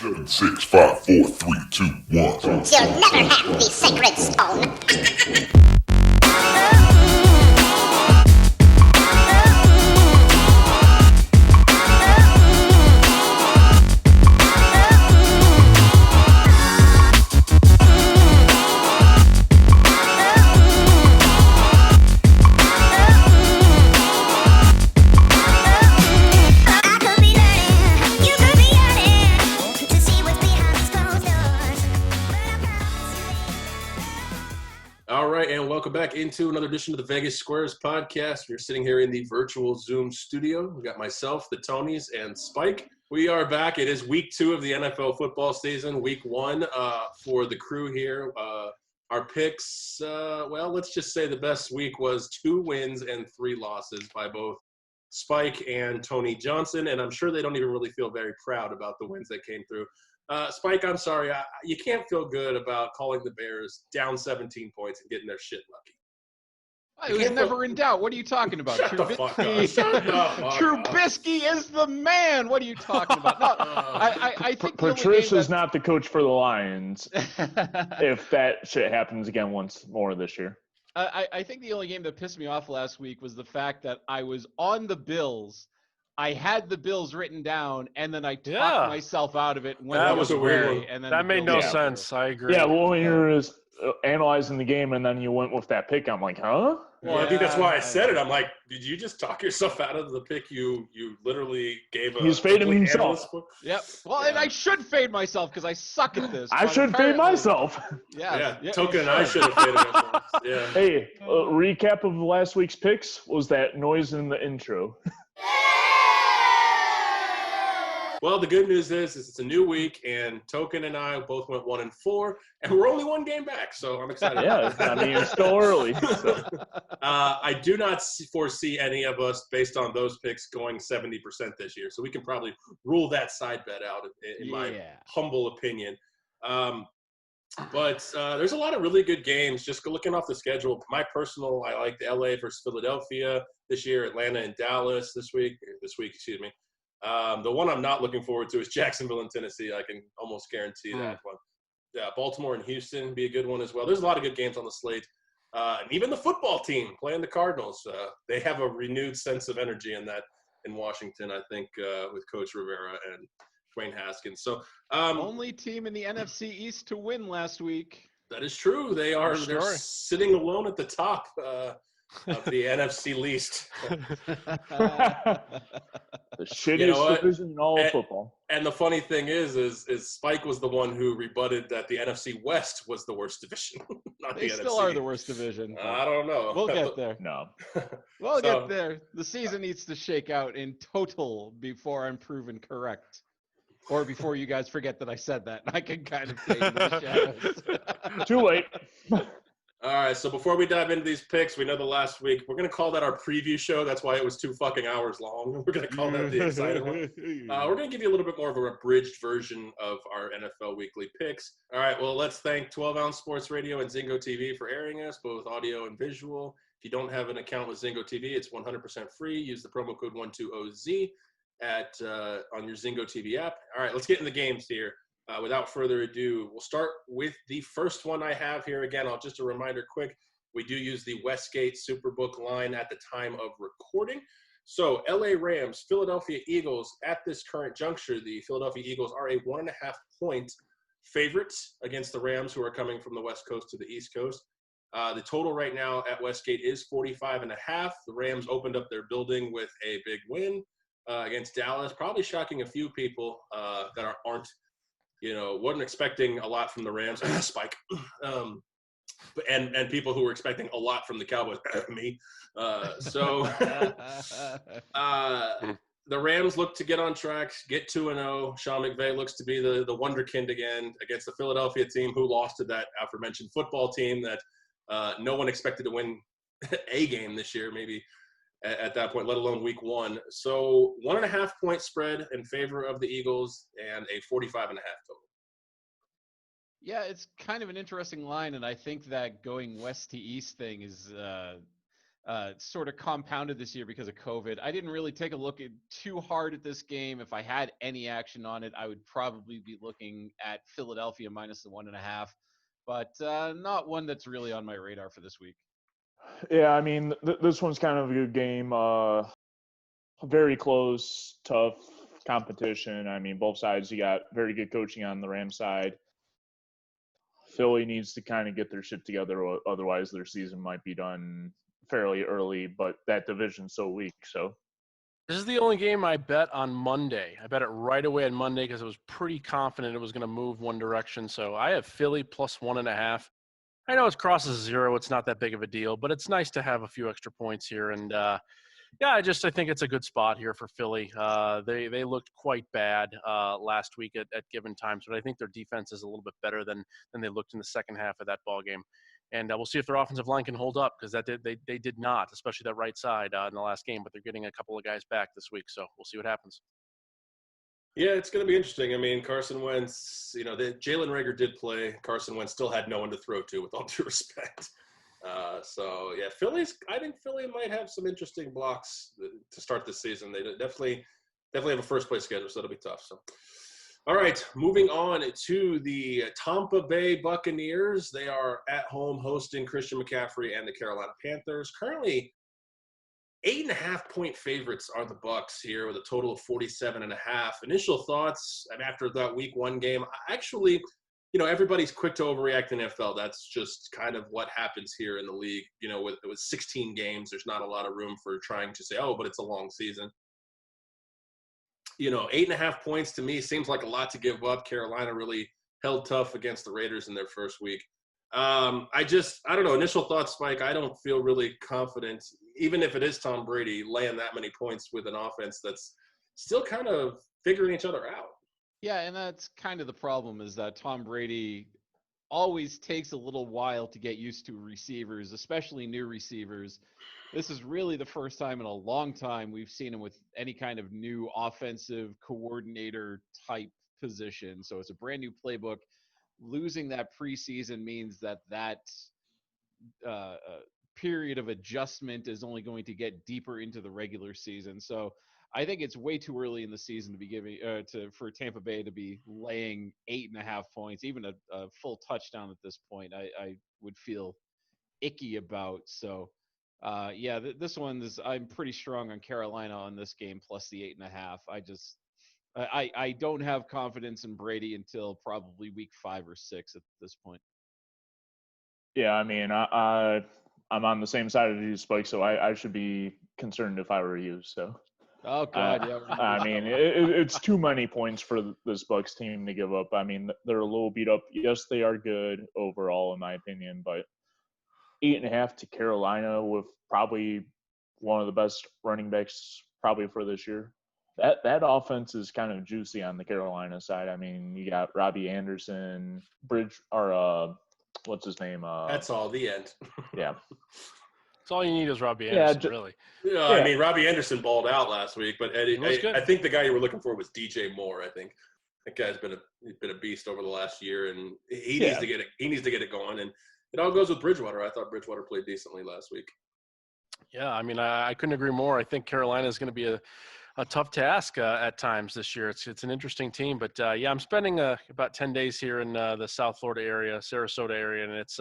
Seven, 6, 5, 4, 3, 2, 1. You'll never have the sacred stone. Welcome back into another edition of the Vegas Squares podcast. We're sitting here in the virtual Zoom studio. We got myself, the Tonys, and Spike. We are back. It is week 2 of the NFL football season. Week 1 for the crew here. Our picks, let's just say the best week was 2 wins and 3 losses by both Spike and Tony Johnson. And I'm sure they don't even really feel very proud about the wins that came through. Spike, I'm sorry. You can't feel good about calling the Bears down 17 points and getting their shit lucky. It was never in doubt. What are you talking about? Shut the fuck up. Trubisky is the man. What are you talking about? No, I think Patricia's not the coach for the Lions if that shit happens again once more this year. I think the only game that pissed me off last week was the fact that I was on the Bills. I had the Bills written down, and then I talked myself out of it. That was a weird one. And then that made no sense. I agree. Yeah, well, when you were analyzing the game and then you went with that pick, I'm like, huh? Well, I think that's why I said it. I'm like, did you just talk yourself out of the pick you literally gave a – He's fading himself. Yep. Well, and I should fade myself because I suck at this. I should fade myself. Yeah, Token and I should have faded ourselves. Yeah. Hey, recap of last week's picks was that noise in the intro. Well, the good news is it's a new week, and Token and I both went 1-4, and we're only 1 game back, so I'm excited. Yeah, I mean, it's still early. So. I do not foresee any of us, based on those picks, going 70% this year, so we can probably rule that side bet out, in my humble opinion. But there's a lot of really good games. Just looking off the schedule, I like the LA versus Philadelphia this year, Atlanta and Dallas this week. The one I'm not looking forward to is Jacksonville and Tennessee. I can almost guarantee that one. Yeah, Baltimore and Houston be a good one as well. There's a lot of good games on the slate. And even the football team playing the Cardinals, they have a renewed sense of energy in Washington, I think, with Coach Rivera and Dwayne Haskins. So only team in the NFC East to win last week. That is true. They're sitting alone at the top of the NFC least. The shittiest division in all of football. And the funny thing is Spike was the one who rebutted that the NFC West was the worst division. They still are the worst division. I don't know. We'll get there. No. We'll get there. The season needs to shake out in total before I'm proven correct. Or before you guys forget that I said that. I can kind of fade in the shadows. Too late. All right, so before we dive into these picks, we know the last week, we're going to call that our preview show. That's why it was 2 fucking hours long. We're going to call that the exciting one. We're going to give you a little bit more of an abridged version of our NFL weekly picks. All right, well, let's thank 12 Ounce Sports Radio and Zingo TV for airing us, both audio and visual. If you don't have an account with Zingo TV, it's 100% free. Use the promo code 120Z on your Zingo TV app. All right, let's get in the games here. Without further ado, we'll start with the first one I have here. Again, just a reminder quick, we do use the Westgate Superbook line at the time of recording. So LA Rams, Philadelphia Eagles, at this current juncture, the Philadelphia Eagles are a 1.5-point favorite against the Rams, who are coming from the West Coast to the East Coast. The total right now at Westgate is 45.5. The Rams opened up their building with a big win against Dallas, probably shocking a few people that aren't wasn't expecting a lot from the Rams, Spike, and people who were expecting a lot from the Cowboys, me. The Rams look to get on track, get 2-0. Sean McVay looks to be the wonderkind again against the Philadelphia team who lost to that aforementioned football team that no one expected to win a game this year, maybe at that point, let alone week 1. So 1.5-point spread in favor of the Eagles and a 45.5 total. Yeah, it's kind of an interesting line, and I think that going west to east thing is sort of compounded this year because of COVID. I didn't really take a look too hard at this game. If I had any action on it, I would probably be looking at Philadelphia minus the 1.5, but not one that's really on my radar for this week. Yeah, I mean, this one's kind of a good game. Very close, tough competition. I mean, both sides, you got very good coaching on the Rams side. Philly needs to kind of get their shit together, otherwise their season might be done fairly early, but that division's so weak, so. This is the only game I bet on Monday. I bet it right away on Monday because I was pretty confident it was going to move one direction. So I have Philly plus 1.5. I know it crosses 0. It's not that big of a deal, but it's nice to have a few extra points here. And, I think it's a good spot here for Philly. They looked quite bad last week at given times, but I think their defense is a little bit better than they looked in the second half of that ball game. And we'll see if their offensive line can hold up because they did not, especially that right side in the last game. But they're getting a couple of guys back this week, so we'll see what happens. Yeah, it's going to be interesting. I mean, Carson Wentz, Jalen Reagor did play. Carson Wentz still had no one to throw to, with all due respect. I think Philly might have some interesting blocks to start this season. They definitely have a first-place schedule, so it'll be tough. So. All right, moving on to the Tampa Bay Buccaneers. They are at home hosting Christian McCaffrey and the Carolina Panthers. Currently, 8.5-point favorites are the Bucs here with a total of 47.5. Initial thoughts after that Week 1 game. Actually, everybody's quick to overreact in NFL. That's just kind of what happens here in the league. With 16 games, there's not a lot of room for trying to say, but it's a long season. 8.5 points to me seems like a lot to give up. Carolina really held tough against the Raiders in their first week. I don't know. Initial thoughts, Mike, I don't feel really confident, even if it is Tom Brady laying that many points with an offense that's still kind of figuring each other out. Yeah, and that's kind of the problem is that Tom Brady always takes a little while to get used to receivers, especially new receivers. This is really the first time in a long time we've seen him with any kind of new offensive coordinator type position. So it's a brand new playbook. Losing that preseason means that period of adjustment is only going to get deeper into the regular season. So I think it's way too early in the season to be giving for Tampa Bay to be laying 8.5 points, even a full touchdown at this point. I would feel icky about. So. This one is. I'm pretty strong on Carolina on this game plus the 8.5. I don't have confidence in Brady until probably week 5 or 6 at this point. Yeah, I mean, I'm on the same side of you, Spike, so I should be concerned if I were you. So. Oh God, yeah. I mean, it's too many points for this Bucs team to give up. I mean, they're a little beat up. Yes, they are good overall, in my opinion, but 8.5 to Carolina with probably one of the best running backs probably for this year. That offense is kind of juicy on the Carolina side. I mean, you got Robbie Anderson, what's his name? That's all. The end. Yeah. That's all you need is Robbie Anderson, really. Yeah, I mean, Robbie Anderson balled out last week, but I think the guy you were looking for was DJ Moore. I think that guy's been a beast over the last year, and he needs to get it. He needs to get it going, and it all goes with Bridgewater. I thought Bridgewater played decently last week. Yeah, I mean, I couldn't agree more. I think Carolina is going to be a tough task at times this year. It's an interesting team, but I'm spending about 10 days here in the South Florida area, Sarasota area, and it's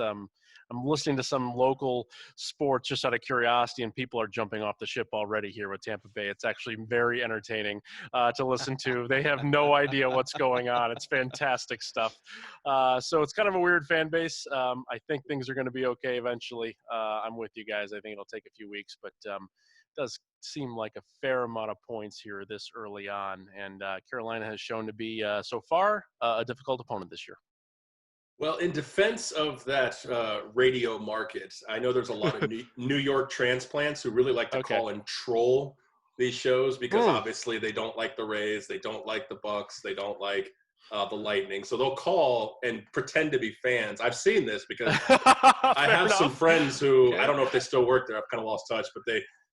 I'm listening to some local sports just out of curiosity, and people are jumping off the ship already here with Tampa Bay. It's actually very entertaining to listen to. They have no idea what's going on. It's fantastic stuff. So it's kind of a weird fan base. I think things are going to be okay eventually. I'm with you guys. I think it'll take a few weeks, but it does seem like a fair amount of points here this early on, and Carolina has shown to be, so far, a difficult opponent this year. Well, in defense of that radio market, I know there's a lot of New York transplants who really like to call and troll these shows because obviously they don't like the Rays, they don't like the Bucks, they don't like the Lightning. So they'll call and pretend to be fans. I've seen this because I have some friends who, I don't know if they still work there, I've kind of lost touch, but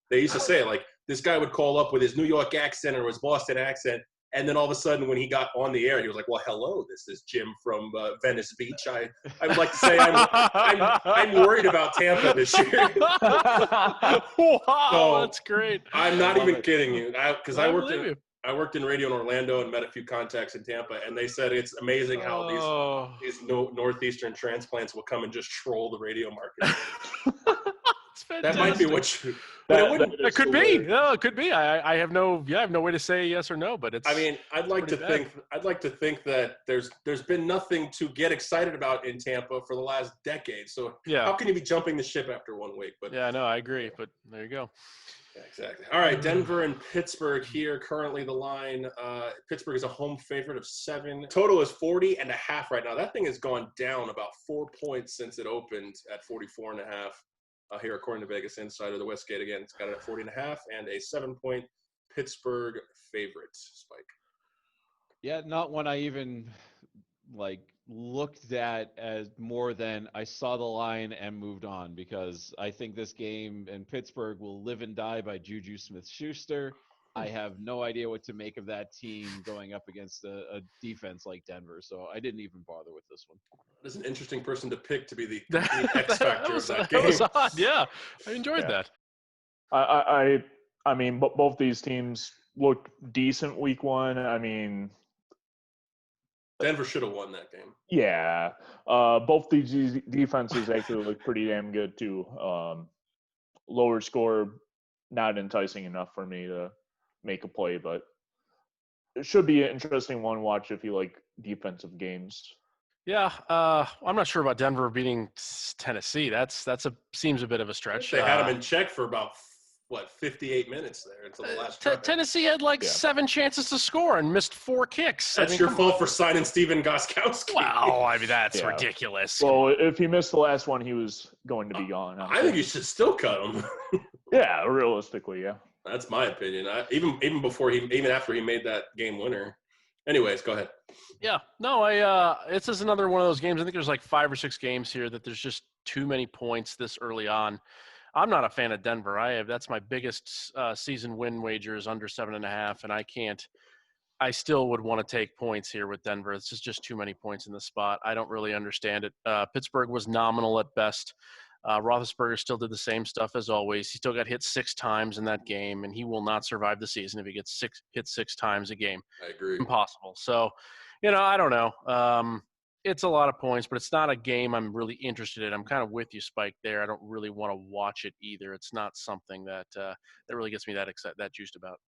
they used to say, like, this guy would call up with his New York accent or his Boston accent, And then all of a sudden, when he got on the air, he was like, "Well, hello, this is Jim from Venice Beach. I would like to say I'm worried about Tampa this year." Wow, So, that's great. I'm not even it. kidding you, because I worked believe in you. I worked in radio in Orlando and met a few contacts in Tampa, and they said it's amazing how Oh. these northeastern transplants will come and just troll the radio market. It's That might be fantastic. what you. But it wouldn't. It could be. No, it could be. I have no way to say yes or no, but it's. I mean, I'd like to pretty bad. think. I'd like to think that there's been nothing to get excited about in Tampa for the last decade. So Yeah. how can you be jumping the ship after 1 week? But Yeah, no, I agree. But there you go. yeah, exactly. All right, Denver and Pittsburgh here. Currently, the line. Pittsburgh is a home favorite of 7. Total is 40.5 right now. That thing has gone down about 4 points since it opened at 44.5. Here, according to Vegas Insider, the Westgate again, it's got it at 40.5 and a 7-point Pittsburgh favorite. Spike. Yeah, not one I even looked at as more than I saw the line and moved on, because I think this game in Pittsburgh will live and die by Juju Smith-Schuster. I have no idea what to make of that team going up against a defense like Denver, so I didn't even bother with this one. That's an interesting person to pick to be the That X factor of that that game. was odd. Yeah, I enjoyed Yeah. that. I mean, both these teams look decent week 1. I mean, Denver should have won that game. yeah, both these defenses actually look pretty damn good too. Lower score, not enticing enough for me to make a play, but it should be an interesting one to watch if you like defensive games. Yeah, I'm not sure about Denver beating Tennessee. That's seems a bit of a stretch. They had him in check for about 58 minutes there until the last drive. Tennessee had 7 chances to score and missed 4 kicks. That's your fault for signing Steven Gostkowski. Wow, I mean that's Yeah. ridiculous. Well, if he missed the last one, he was going to be gone. I think you should still cut him. Yeah, realistically, yeah. That's my opinion. Even after he made that game winner. Anyways, go ahead. Yeah, no, this is another one of those games. I think there's 5 or 6 games here that there's just too many points this early on. I'm not a fan of Denver. That's my biggest season win wager is under 7.5, and I still would want to take points here with Denver. It's just too many points in the spot. I don't really understand it. Pittsburgh was nominal at best. Roethlisberger still did the same stuff as always. He still got hit 6 times in that game, and he will not survive the season if he gets hit 6 times a game. I agree. Impossible. So, I don't know. It's a lot of points, but it's not a game I'm really interested in. I'm kind of with you, Spike, there. I don't really want to watch it either. It's not something that really gets me that juiced about.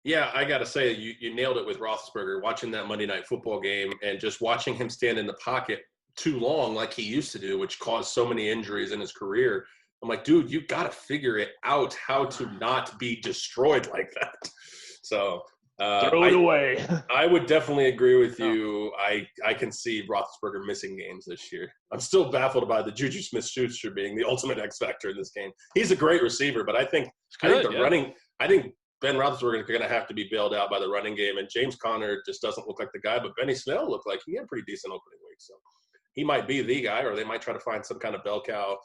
Yeah, I got to say, you nailed it with Roethlisberger. Watching that Monday Night Football game and just watching him stand in the pocket too long like he used to do, which caused so many injuries in his career. I'm like, dude, you got to figure it out how to not be destroyed like that. So Throw it away. I would definitely agree with you. I can see Roethlisberger missing games this year. I'm still baffled by the Juju Smith-Schuster being the ultimate X factor in this game. He's a great receiver, but I think running. I think Ben Roethlisberger is going to have to be bailed out by the running game, and James Conner just doesn't look like the guy. But Benny Snell looked like he had a pretty decent opening week, so he might be the guy, or they might try to find some kind of bell cow,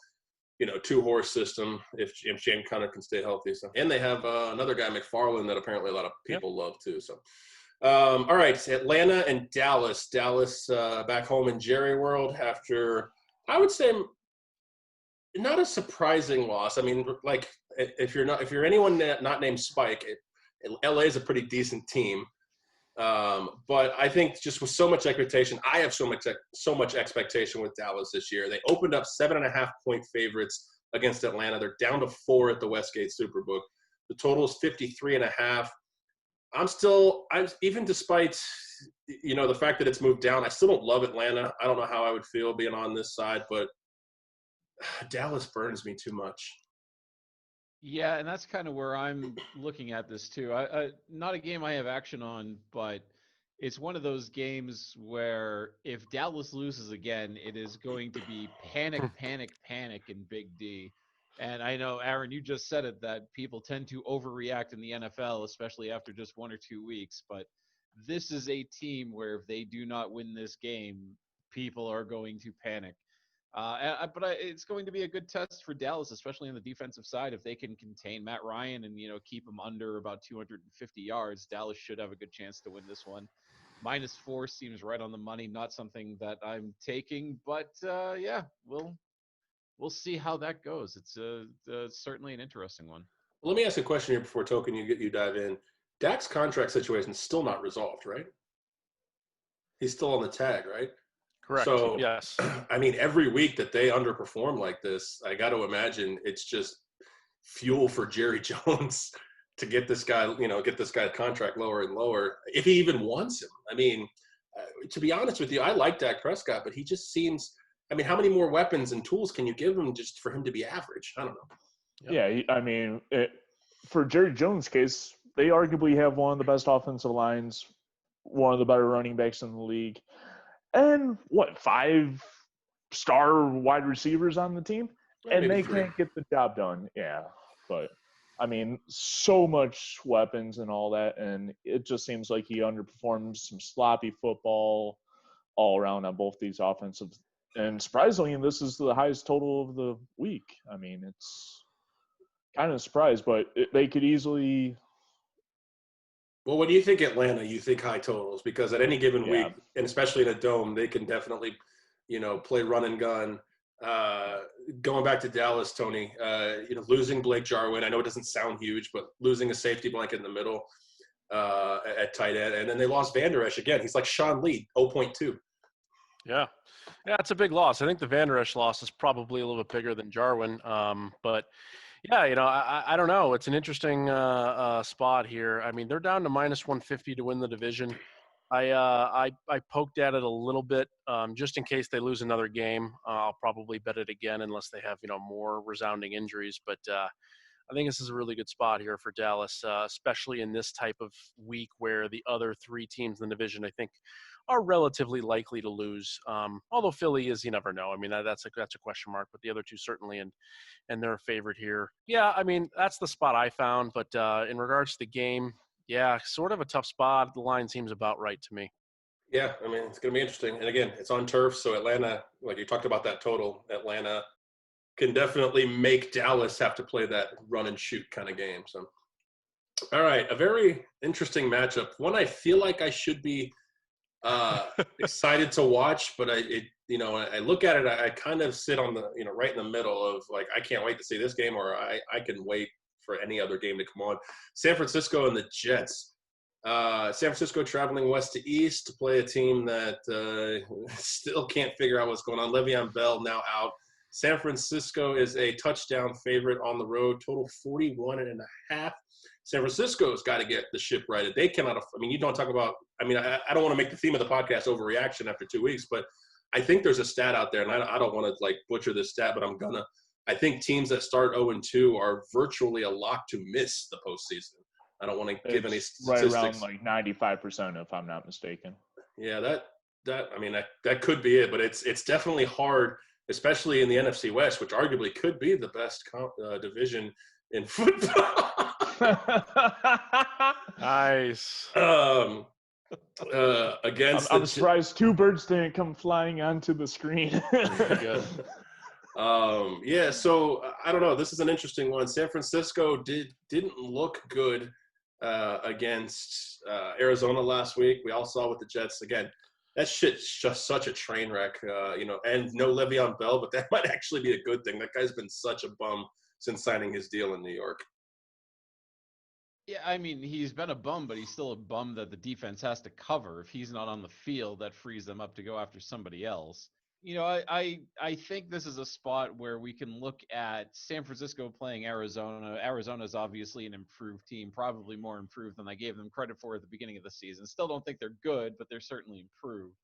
2-horse system if James Conner can stay healthy. So, and they have another guy, McFarland, that apparently a lot of people love too. So, all right, Atlanta and Dallas. Dallas back home in Jerry World after, I would say, not a surprising loss. I mean, if you're anyone not named Spike, LA is a pretty decent team. But I think just with so much expectation, I have so much expectation with Dallas this year. They opened up 7.5-point favorites against Atlanta. They're down to 4 at the Westgate Superbook. The total is 53.5. I'm even despite, the fact that it's moved down, I still don't love Atlanta. I don't know how I would feel being on this side, but Dallas burns me too much. Yeah, and that's kind of where I'm looking at this too. Not a game I have action on, but it's one of those games where if Dallas loses again, it is going to be panic, panic, panic in Big D. And I know, Aaron, you just said it, that people tend to overreact in the NFL, especially after just 1 or 2 weeks. But this is a team where if they do not win this game, people are going to panic. It's going to be a good test for Dallas, especially on the defensive side. If they can contain Matt Ryan and keep him under about 250 yards, Dallas should have a good chance to win this one. -4 seems right on the money. Not something that I'm taking, but yeah, we'll see how that goes. It's certainly an interesting one. Let me ask a question here before Token you dive in. Dak's contract situation is still not resolved, right? He's still on the tag, right? Correct. So, yes. I mean, every week that they underperform like this, I got to imagine it's just fuel for Jerry Jones to get this guy, get this guy's contract lower and lower, if he even wants him. I mean, to be honest with you, I like Dak Prescott, but he just seems. I mean, how many more weapons and tools can you give him just for him to be average? I don't know. Yep. Yeah, I mean, for Jerry Jones' case, they arguably have one of the best offensive lines, one of the better running backs in the league, and 5-star wide receivers on the team, and Maybe they 3. can't get the job done. Yeah, but I mean, so much weapons and all that, and it just seems like he underperforms, some sloppy football all around on both these offensive. And surprisingly, this is the highest total of the week. I mean, it's kind of surprised, but they could easily. Well, what do you think, Atlanta? You think high totals? Because at any given Yeah. week, and especially in a dome, they can definitely, play run and gun. Going back to Dallas, Tony, losing Blake Jarwin, I know it doesn't sound huge, but losing a safety blanket in the middle at tight end. And then they lost Van Der Esch again. He's like Sean Lee, 0.2. Yeah, it's a big loss. I think the Van Der Esch loss is probably a little bit bigger than Jarwin. But yeah, I don't know. It's an interesting spot here. I mean, they're down to -150 to win the division. I poked at it a little bit just in case they lose another game. I'll probably bet it again unless they have more resounding injuries. But I think this is a really good spot here for Dallas, especially in this type of week where the other 3 teams in the division, I think, are relatively likely to lose. Although Philly is, you never know. I mean, that's a question mark, but the other 2 certainly, and they're a favorite here. Yeah, I mean, that's the spot I found. But in regards to the game, yeah, sort of a tough spot. The line seems about right to me. Yeah, I mean, it's going to be interesting. And again, it's on turf, so Atlanta, like you talked about that total, Atlanta can definitely make Dallas have to play that run and shoot kind of game. So, all right, a very interesting matchup. One I feel like I should be excited to watch, but I look at it, I kind of sit on the, right in the middle of like, I can't wait to see this game, or I can wait for any other game to come on. San Francisco and the Jets. San Francisco traveling west to east to play a team that still can't figure out what's going on. Le'Veon Bell now out. San Francisco is a touchdown favorite on the road, total 41.5. San Francisco's got to get the ship righted. They cannot. I mean, you don't talk about. I mean, I don't want to make the theme of the podcast overreaction after 2 weeks, but I think there's a stat out there, and I don't want to like butcher this stat, but I'm gonna. I think teams that start 0-2 are virtually a lock to miss the postseason. I don't want to give any statistics. Right around like 95%, if I'm not mistaken. Yeah, that could be it, but it's definitely hard, especially in the NFC West, which arguably could be the best division in football. Nice. Against I'm surprised 2 birds didn't come flying onto the screen. Good. Yeah, so I don't know. This is an interesting one. San Francisco didn't look good against Arizona last week. We all saw with the Jets. Again, that shit's just such a train wreck, and no Le'Veon Bell, but that might actually be a good thing. That guy's been such a bum since signing his deal in New York. Yeah, I mean, he's been a bum, but he's still a bum that the defense has to cover. If he's not on the field, that frees them up to go after somebody else. I think this is a spot where we can look at San Francisco playing Arizona. Arizona is obviously an improved team, probably more improved than I gave them credit for at the beginning of the season. Still don't think they're good, but they're certainly improved.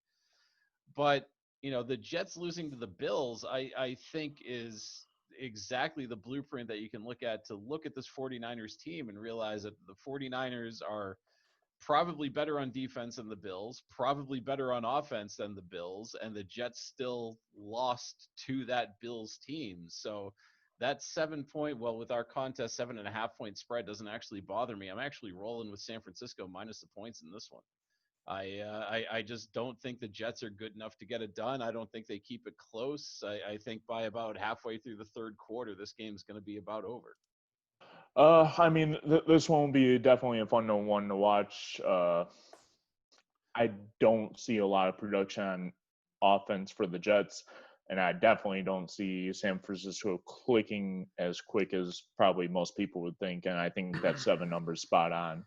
But, the Jets losing to the Bills, I think is exactly the blueprint that you can look at to look at this 49ers team and realize that the 49ers are probably better on defense than the Bills, probably better on offense than the Bills, and the Jets still lost to that Bills team. So that 7-point, with our contest 7.5 point spread doesn't actually bother me. I'm actually rolling with San Francisco minus the points in this one. I just don't think the Jets are good enough to get it done. I don't think they keep it close. I think by about halfway through the third quarter, this game's going to be about over. I mean, this one will be definitely a fun one to watch. I don't see a lot of production on offense for the Jets, and I definitely don't see San Francisco clicking as quick as probably most people would think. And I think that 7 number is spot on.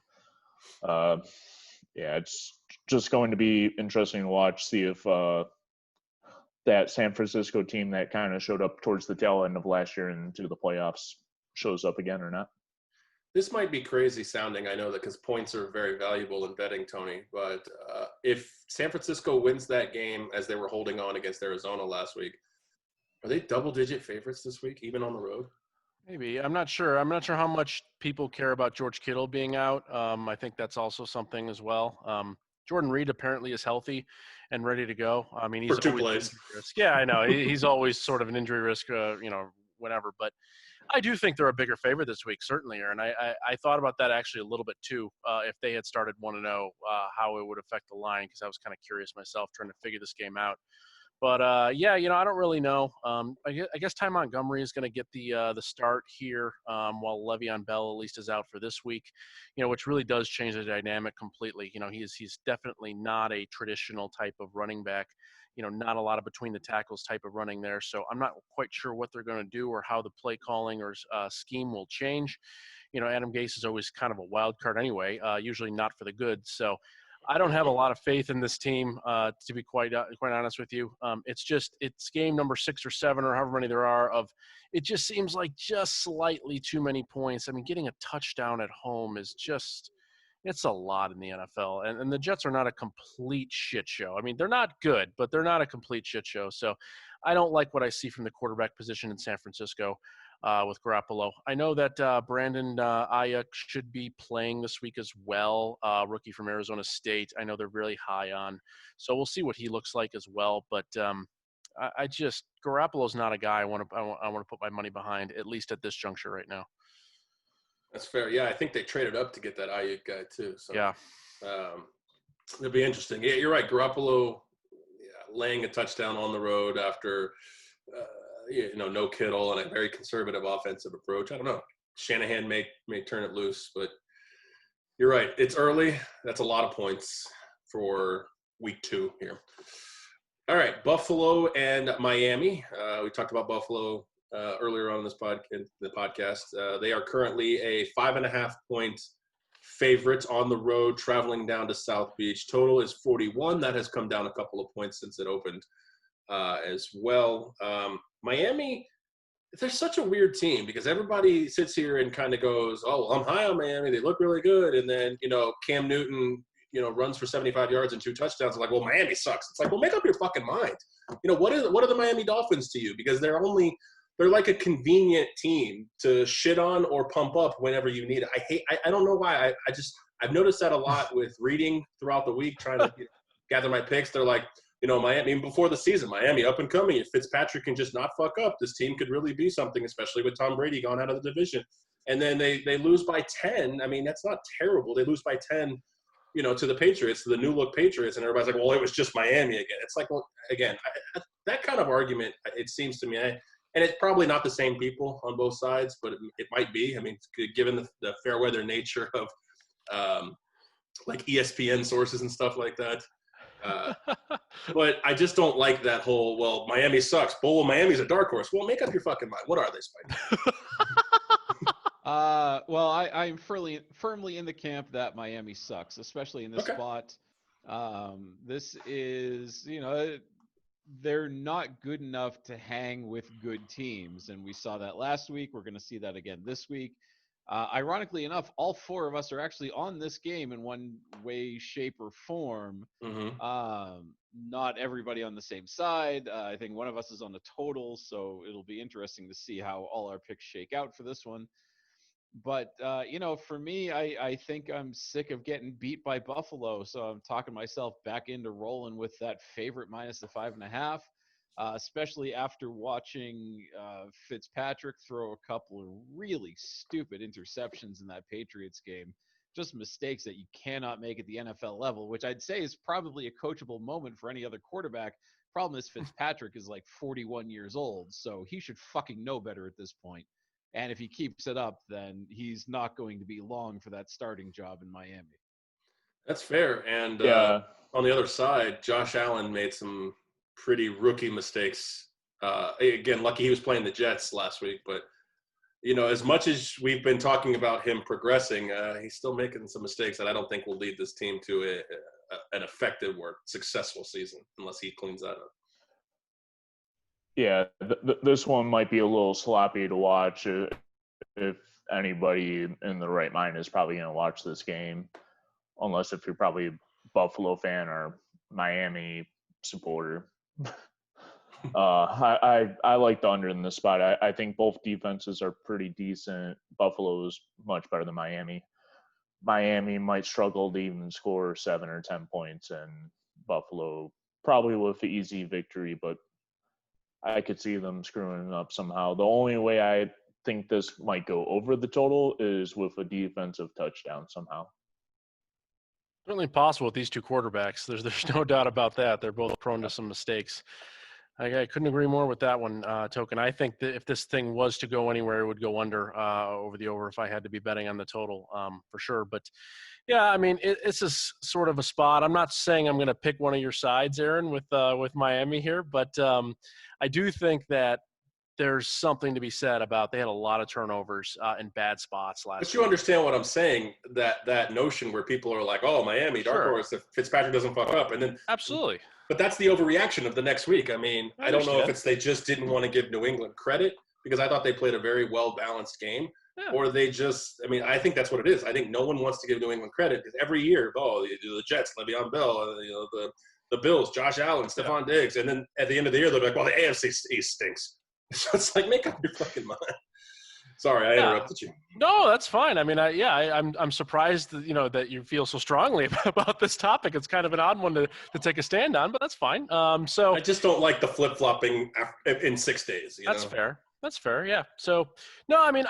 Yeah, it's just going to be interesting to watch, see if that San Francisco team that kind of showed up towards the tail end of last year into the playoffs shows up again or not. This might be crazy sounding, I know that, because points are very valuable in betting, Tony. But if San Francisco wins that game as they were holding on against Arizona last week, are they double-digit favorites this week, even on the road? Maybe. I'm not sure. I'm not sure how much people care about George Kittle being out. I think that's also something as well. Jordan Reed apparently is healthy and ready to go. I mean, he's For 2 always an plays. injury risk. Yeah, I know. He's always sort of an injury risk, whatever. But I do think they're a bigger favorite this week, certainly, Aaron. I thought about that actually a little bit too. If they had started 1-0, how it would affect the line, because I was kind of curious myself trying to figure this game out. But yeah, I don't really know. I guess Ty Montgomery is going to get the start here, while Le'Veon Bell at least is out for this week. Which really does change the dynamic completely. He's definitely not a traditional type of running back. Not a lot of between the tackles type of running there. So I'm not quite sure what they're going to do or how the play calling or scheme will change. Adam Gase is always kind of a wild card anyway, usually not for the good. So I don't have a lot of faith in this team, to be quite honest with you. It's game number 6 or 7 or however many there are of. It just seems like just slightly too many points. I mean, getting a touchdown at home is it's a lot in the NFL. And the Jets are not a complete shit show. I mean, they're not good, but they're not a complete shit show. So I don't like what I see from the quarterback position in San Francisco. With Garoppolo. I know that Brandon Ayuk should be playing this week as well, rookie from Arizona State. I know they're really high on. So we'll see what he looks like as well. But Garoppolo's not a guy I want to put my money behind, at least at this juncture right now. That's fair. Yeah, I think they traded up to get that Ayuk guy too. So yeah, it'll be interesting. Yeah, you're right. Garoppolo laying a touchdown on the road after no Kittle and a very conservative offensive approach. I don't know. Shanahan may turn it loose, but you're right. It's early. That's a lot of points for week 2 here. All right, Buffalo and Miami. We talked about Buffalo earlier on in the podcast. They are currently a 5.5-point favorite on the road, traveling down to South Beach. Total is 41. That has come down a couple of points since it opened as well. Miami, they're such a weird team because everybody sits here and kind of goes, oh, I'm high on Miami. They look really good. And then, Cam Newton, runs for 75 yards and 2 touchdowns. I'm like, well, Miami sucks. It's like, well, make up your fucking mind. What are the Miami Dolphins to you? Because they're like a convenient team to shit on or pump up whenever you need it. I don't know why. I've noticed that a lot with reading throughout the week, trying to gather my picks. They're like, Miami, before the season, Miami up and coming. If Fitzpatrick can just not fuck up, this team could really be something, especially with Tom Brady gone out of the division. And then they lose by 10. I mean, that's not terrible. They lose by 10, to the Patriots, to the new look Patriots. And everybody's like, well, it was just Miami again. It's like, well, again, that kind of argument, it seems to me, and it's probably not the same people on both sides, but it might be. I mean, given the fair weather nature of like ESPN sources and stuff like that. But I just don't like that whole, well, Miami sucks. Well, Miami's a dark horse. Well, make up your fucking mind. What are they, Spike? Well, I'm firmly in the camp that Miami sucks, especially in this spot. This is, they're not good enough to hang with good teams. And we saw that last week. We're going to see that again this week. Ironically enough, all 4 of us are actually on this game in one way, shape, or form. Mm-hmm. Not everybody on the same side. I think one of us is on the total, so it'll be interesting to see how all our picks shake out for this one. But, for me, I think I'm sick of getting beat by Buffalo, so I'm talking myself back into rolling with that favorite minus the 5.5. Especially after watching Fitzpatrick throw a couple of really stupid interceptions in that Patriots game. just mistakes that you cannot make at the NFL level, which I'd say is probably a coachable moment for any other quarterback. Problem is Fitzpatrick is like 41 years old, so he should fucking know better at this point. And if he keeps it up, then he's not going to be long for that starting job in Miami. That's fair. And on the other side, Josh Allen made some pretty rookie mistakes. Again, lucky he was playing the Jets last week, but as much as we've been talking about him progressing, he's still making some mistakes that I don't think will lead this team to an effective or successful season unless he cleans that up. Yeah, this one might be a little sloppy to watch. If anybody in the right mind is probably going to watch this game, unless if you're probably a Buffalo fan or Miami supporter. I like the under in this spot. I think both defenses are pretty decent. Buffalo is much better than Miami. Miami might struggle to even score 7 or 10 points, and Buffalo probably with an easy victory, but I could see them screwing it up somehow. The only way I think this might go over the total is with a defensive touchdown somehow. Certainly possible with these two quarterbacks. There's no doubt about that. They're both prone to some mistakes. I couldn't agree more with that one, Token. I think that if this thing was to go anywhere, it would go under over the over if I had to be betting on the total for sure. But, yeah, I mean, it's a sort of a spot. I'm not saying I'm going to pick one of your sides, Aaron, with Miami here, but I do think that there's something to be said about they had a lot of turnovers in bad spots last But you understand what I'm saying, that notion where people are like, oh, Miami, dark horse, if Fitzpatrick doesn't fuck up. And then absolutely. But that's the overreaction of the next week. I mean, I don't know if it's they just didn't want to give New England credit because I thought they played a very well-balanced game. Yeah. Or they just – I mean, I think that's what it is. I think no one wants to give New England credit because every year, the Jets, Le'Veon Bell, the Bills, Josh Allen, Stephon Diggs. And then at the end of the year, they're like, well, the AFC East stinks. So it's like, make up your fucking mind. Sorry, I interrupted you. No, that's fine. I mean, I'm surprised that, that you feel so strongly about this topic. It's kind of an odd one to take a stand on, but that's fine. So I just don't like the flip-flopping in 6 days. That's fair. That's fair. Yeah. So, no, I mean,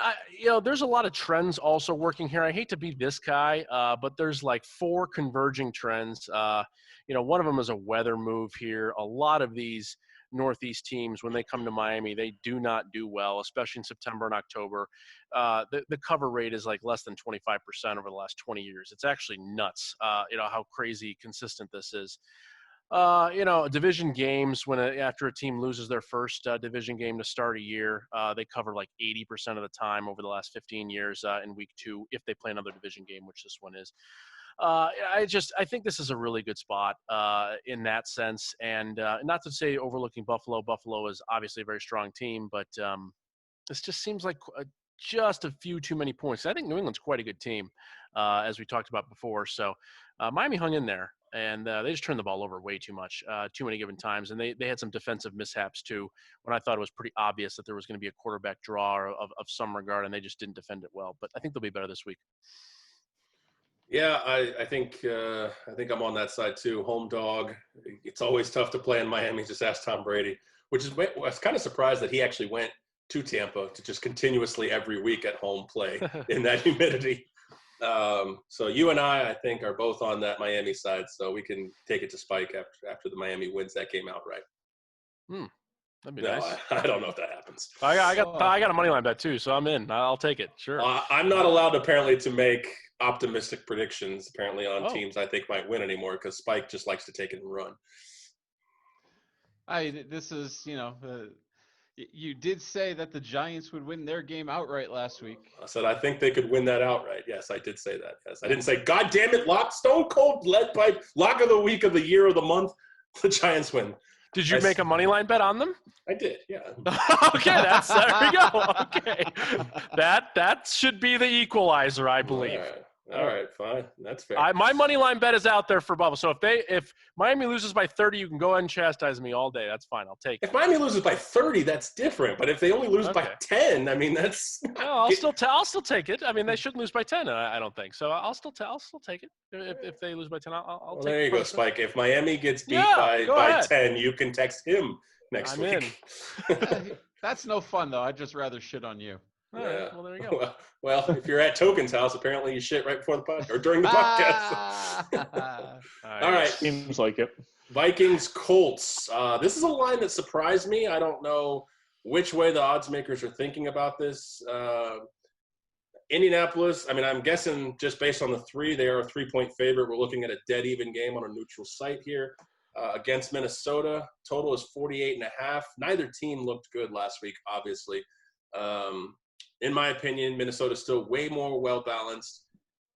there's a lot of trends also working here. I hate to be this guy, but there's like 4 converging trends. One of them is a weather move here. A lot of these Northeast teams, when they come to Miami, they do not do well, especially in September and October. The cover rate is like less than 25% over the last 20 years. It's actually nuts, how crazy consistent this is. Division games, after a team loses their first division game to start a year, they cover like 80% of the time over the last 15 years in week 2 if they play another division game, which this one is. I think this is a really good spot in that sense, and not to say overlooking Buffalo. Buffalo is obviously a very strong team, but this just seems like just a few too many points. I think New England's quite a good team, as we talked about before. So Miami hung in there, and they just turned the ball over way too much, too many given times, and they had some defensive mishaps too when I thought it was pretty obvious that there was going to be a quarterback draw of some regard, and they just didn't defend it well. But I think they'll be better this week. Yeah, I think I'm on that side too. Home dog. It's always tough to play in Miami. Just ask Tom Brady, I was kind of surprised that he actually went to Tampa to just continuously every week at home play in that humidity. So you and I think, are both on that Miami side, so we can take it to Spike after the Miami wins that game outright. That'd be nice. I don't know if that happens. I got a money line bet too, so I'm in. I'll take it. Sure. I'm not allowed apparently to make optimistic predictions apparently on teams I think might win anymore because Spike just likes to take it and run. This is, you did say that the Giants would win their game outright last week. I said I think they could win that outright. Yes, I did say that. Yes, I didn't say, God damn it, Stone Cold lead pipe, lock of the week, of the year, of the month, the Giants win. Did you make a money line bet on them? I did, yeah. Okay, there we go. Okay, that should be the equalizer, I believe. All right, fine. That's fair. My money line bet is out there for Buffalo. So if Miami loses by 30, you can go ahead and chastise me all day. That's fine. I'll take it. If Miami loses by 30, that's different. But if they only lose by 10, I mean, that's. No, I'll still take it. I mean, they shouldn't lose by 10. I don't think so. I'll still take it. If they lose by 10, I'll take it. There you go, Spike. If Miami gets beat by 10, you can text him next week. That's no fun, though. I'd just rather shit on you. All right, Yeah. well, there you go. Well, if you're at Token's house, apparently you shit right before the podcast or during the podcast. All right. Seems like it. Vikings Colts. This is a line that surprised me. I don't know which way the odds makers are thinking about this. Indianapolis, I mean, I'm guessing just based on the 3, they are a 3-point favorite. We're looking at a dead even game on a neutral site here against Minnesota. Total is 48.5. Neither team looked good last week, obviously. In my opinion, Minnesota's still way more well-balanced.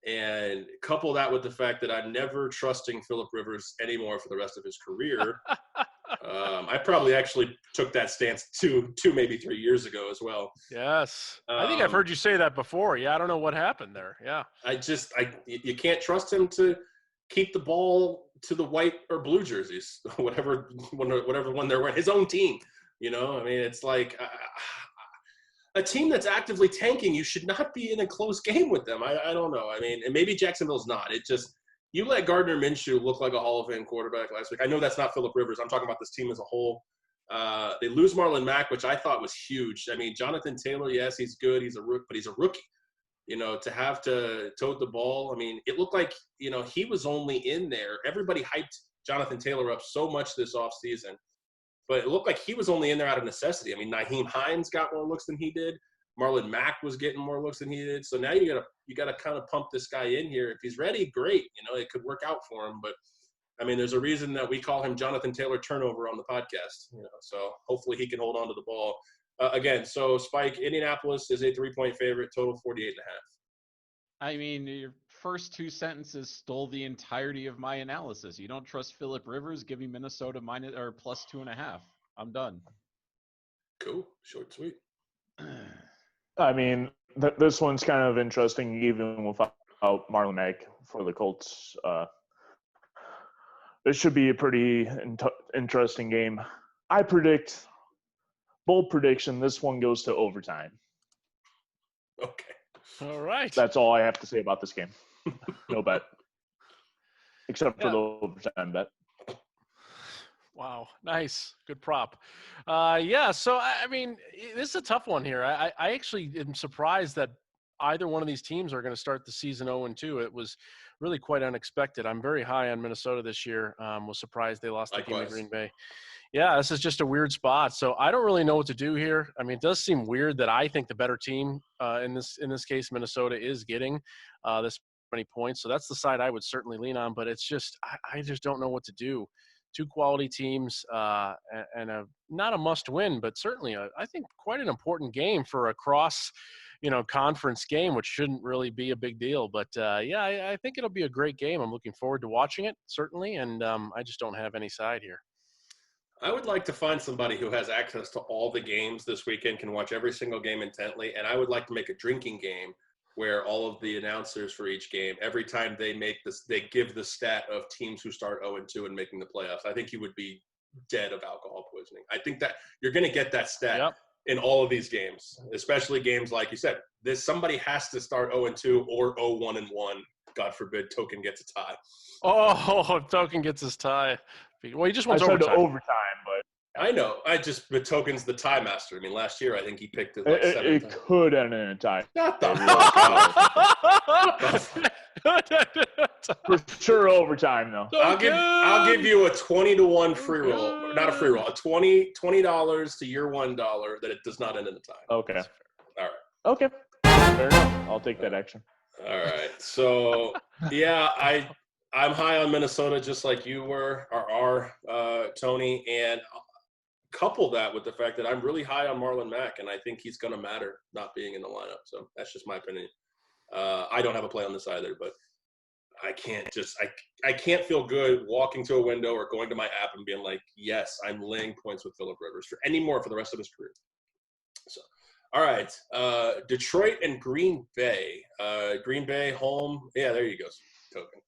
And couple that with the fact that I'm never trusting Phillip Rivers anymore for the rest of his career. I probably actually took that stance two, maybe 3 years ago as well. Yes. I think I've heard you say that before. Yeah, I don't know what happened there. Yeah. You can't trust him to keep the ball to the white or blue jerseys, whatever one they're wearing, his own team. You know, I mean, it's like a team that's actively tanking, you should not be in a close game with them. I don't know. I mean, and maybe Jacksonville's not. It just, you let Gardner Minshew look like a Hall of Fame quarterback last week. I know that's not Phillip Rivers. I'm talking about this team as a whole. They lose Marlon Mack, which I thought was huge. I mean, Jonathan Taylor, yes, he's good. But he's a rookie. You know, to have to tote the ball. I mean, it looked like, you know, he was only in there. Everybody hyped Jonathan Taylor up so much this offseason. But it looked like he was only in there out of necessity. I mean, Nyheim Hines got more looks than he did. Marlon Mack was getting more looks than he did. So now you gotta kind of pump this guy in here. If he's ready, great. You know, it could work out for him. But I mean, there's a reason that we call him Jonathan Taylor Turnover on the podcast. You know, so hopefully he can hold on to the ball. Again, so Spike, Indianapolis is a 3-point favorite, total 48.5. I mean, your first 2 sentences stole the entirety of my analysis. You don't trust Phillip Rivers? Give me Minnesota minus or plus 2.5. I'm done. Cool, short, and sweet. I mean, this one's kind of interesting, even without Marlon Mack for the Colts. This should be a pretty interesting game. I predict, bold prediction, this one goes to overtime. Okay. All right. That's all I have to say about this game. No bet. Except for the overtime bet. Wow. Nice. Good prop. Yeah. So, I mean, this is a tough one here. I actually am surprised that either one of these teams are going to start the season 0-2. It was really quite unexpected. I'm very high on Minnesota this year. Was surprised they lost the game to Green Bay. Yeah, this is just a weird spot. So I don't really know what to do here. I mean, it does seem weird that I think the better team in this case, Minnesota, is getting this many points. So that's the side I would certainly lean on. But it's just I just don't know what to do. 2 quality teams and not a must win, but certainly I think quite an important game for a cross, conference game, which shouldn't really be a big deal. But I think it'll be a great game. I'm looking forward to watching it, certainly. And I just don't have any side here. I would like to find somebody who has access to all the games this weekend, can watch every single game intently, and I would like to make a drinking game where all of the announcers for each game, every time they give the stat of teams who start 0-2 and making the playoffs. I think you would be dead of alcohol poisoning. I think that you're going to get that stat in all of these games, especially games like you said. Somebody has to start 0-2 or 0-1-1. God forbid Token gets a tie. Oh, Token gets his tie. Well, he just wants overtime. But I know. But Token's the tie master. I mean, last year I think he picked it like it could end in a tie. Not the For sure overtime though. I'll give you a 20-1 free roll. Not a free roll. A $20 to your $1 that it does not end in a tie. Okay. All right. Okay. Fair enough. I'll take that action. All right. So yeah, I'm high on Minnesota just like you are, Tony, and couple that with the fact that I'm really high on Marlon Mack, and I think he's going to matter not being in the lineup. So that's just my opinion. I don't have a play on this either, but I can't feel good walking to a window or going to my app and being like, yes, I'm laying points with Phillip Rivers for the rest of his career. So, all right, Detroit and Green Bay. Green Bay home. Yeah, there you go, Token.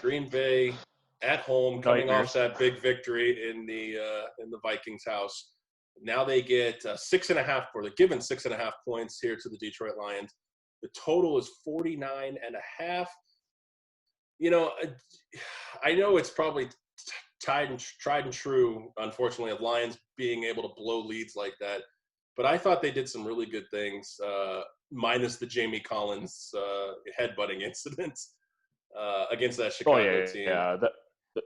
Green Bay at home, coming off that big victory in the Vikings house. Now they get 6.5, or they're given 6.5 points here to the Detroit Lions. The total is 49.5. I know it's probably tried and true, unfortunately, of Lions being able to blow leads like that. But I thought they did some really good things, minus the Jamie Collins headbutting incident against that Chicago team. Yeah.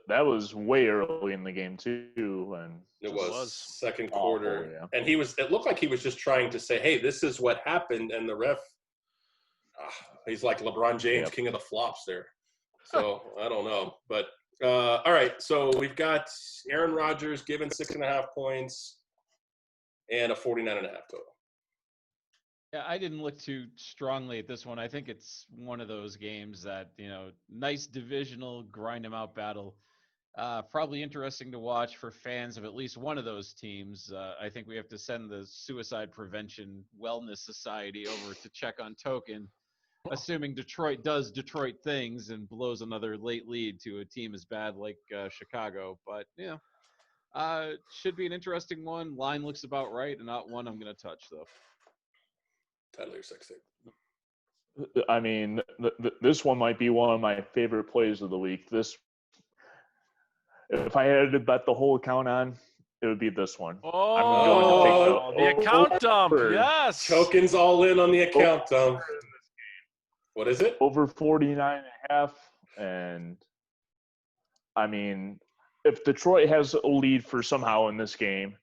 That was way early in the game too, and It was second awful, quarter, yeah. and it looked like he was just trying to say, "Hey, this is what happened," and the ref, he's like LeBron James, king of the flops there. So I don't know, but all right. So we've got Aaron Rodgers given 6.5 points and a 49.5 total. Yeah, I didn't look too strongly at this one. I think it's one of those games that, nice divisional grind 'em out battle. Probably interesting to watch for fans of at least one of those teams. I think we have to send the Suicide Prevention Wellness Society over to check on Token, assuming Detroit does Detroit things and blows another late lead to a team as bad like Chicago. But, should be an interesting one. Line looks about right and not one I'm going to touch, though. Tyler, 6. I mean, this one might be one of my favorite plays of the week. If I had to bet the whole account on, it would be this one. Oh, I'm going to the take account dump. over. Yes. Token's all in on the account dump. What is it? Over 49.5. And I mean, if Detroit has a lead for somehow in this game,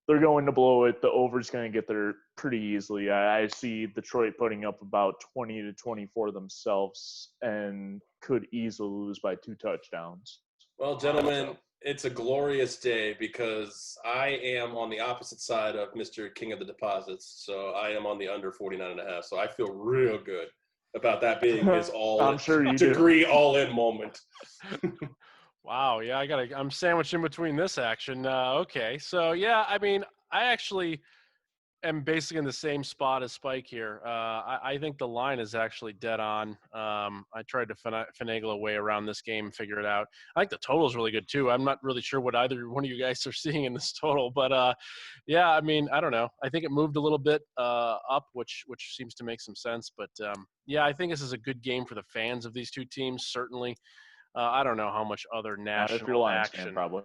they're going to blow it. The over's going to get there pretty easily. I see Detroit putting up about 20 to 24 themselves and could easily lose by 2 touchdowns. Well, gentlemen, it's a glorious day because I am on the opposite side of Mr. King of the Deposits. So I am on the under 49.5. So I feel real good about that being his all-in moment. Wow, yeah, I'm sandwiched in between this action. Okay, so yeah, I mean, I actually am basically in the same spot as Spike here. I think the line is actually dead on. I tried to finagle a way around this game and figure it out. I think the total is really good too. I'm not really sure what either one of you guys are seeing in this total, but yeah, I mean, I don't know. I think it moved a little bit up, which seems to make some sense. But yeah, I think this is a good game for the fans of these two teams, certainly. I don't know how much other national action. Probably.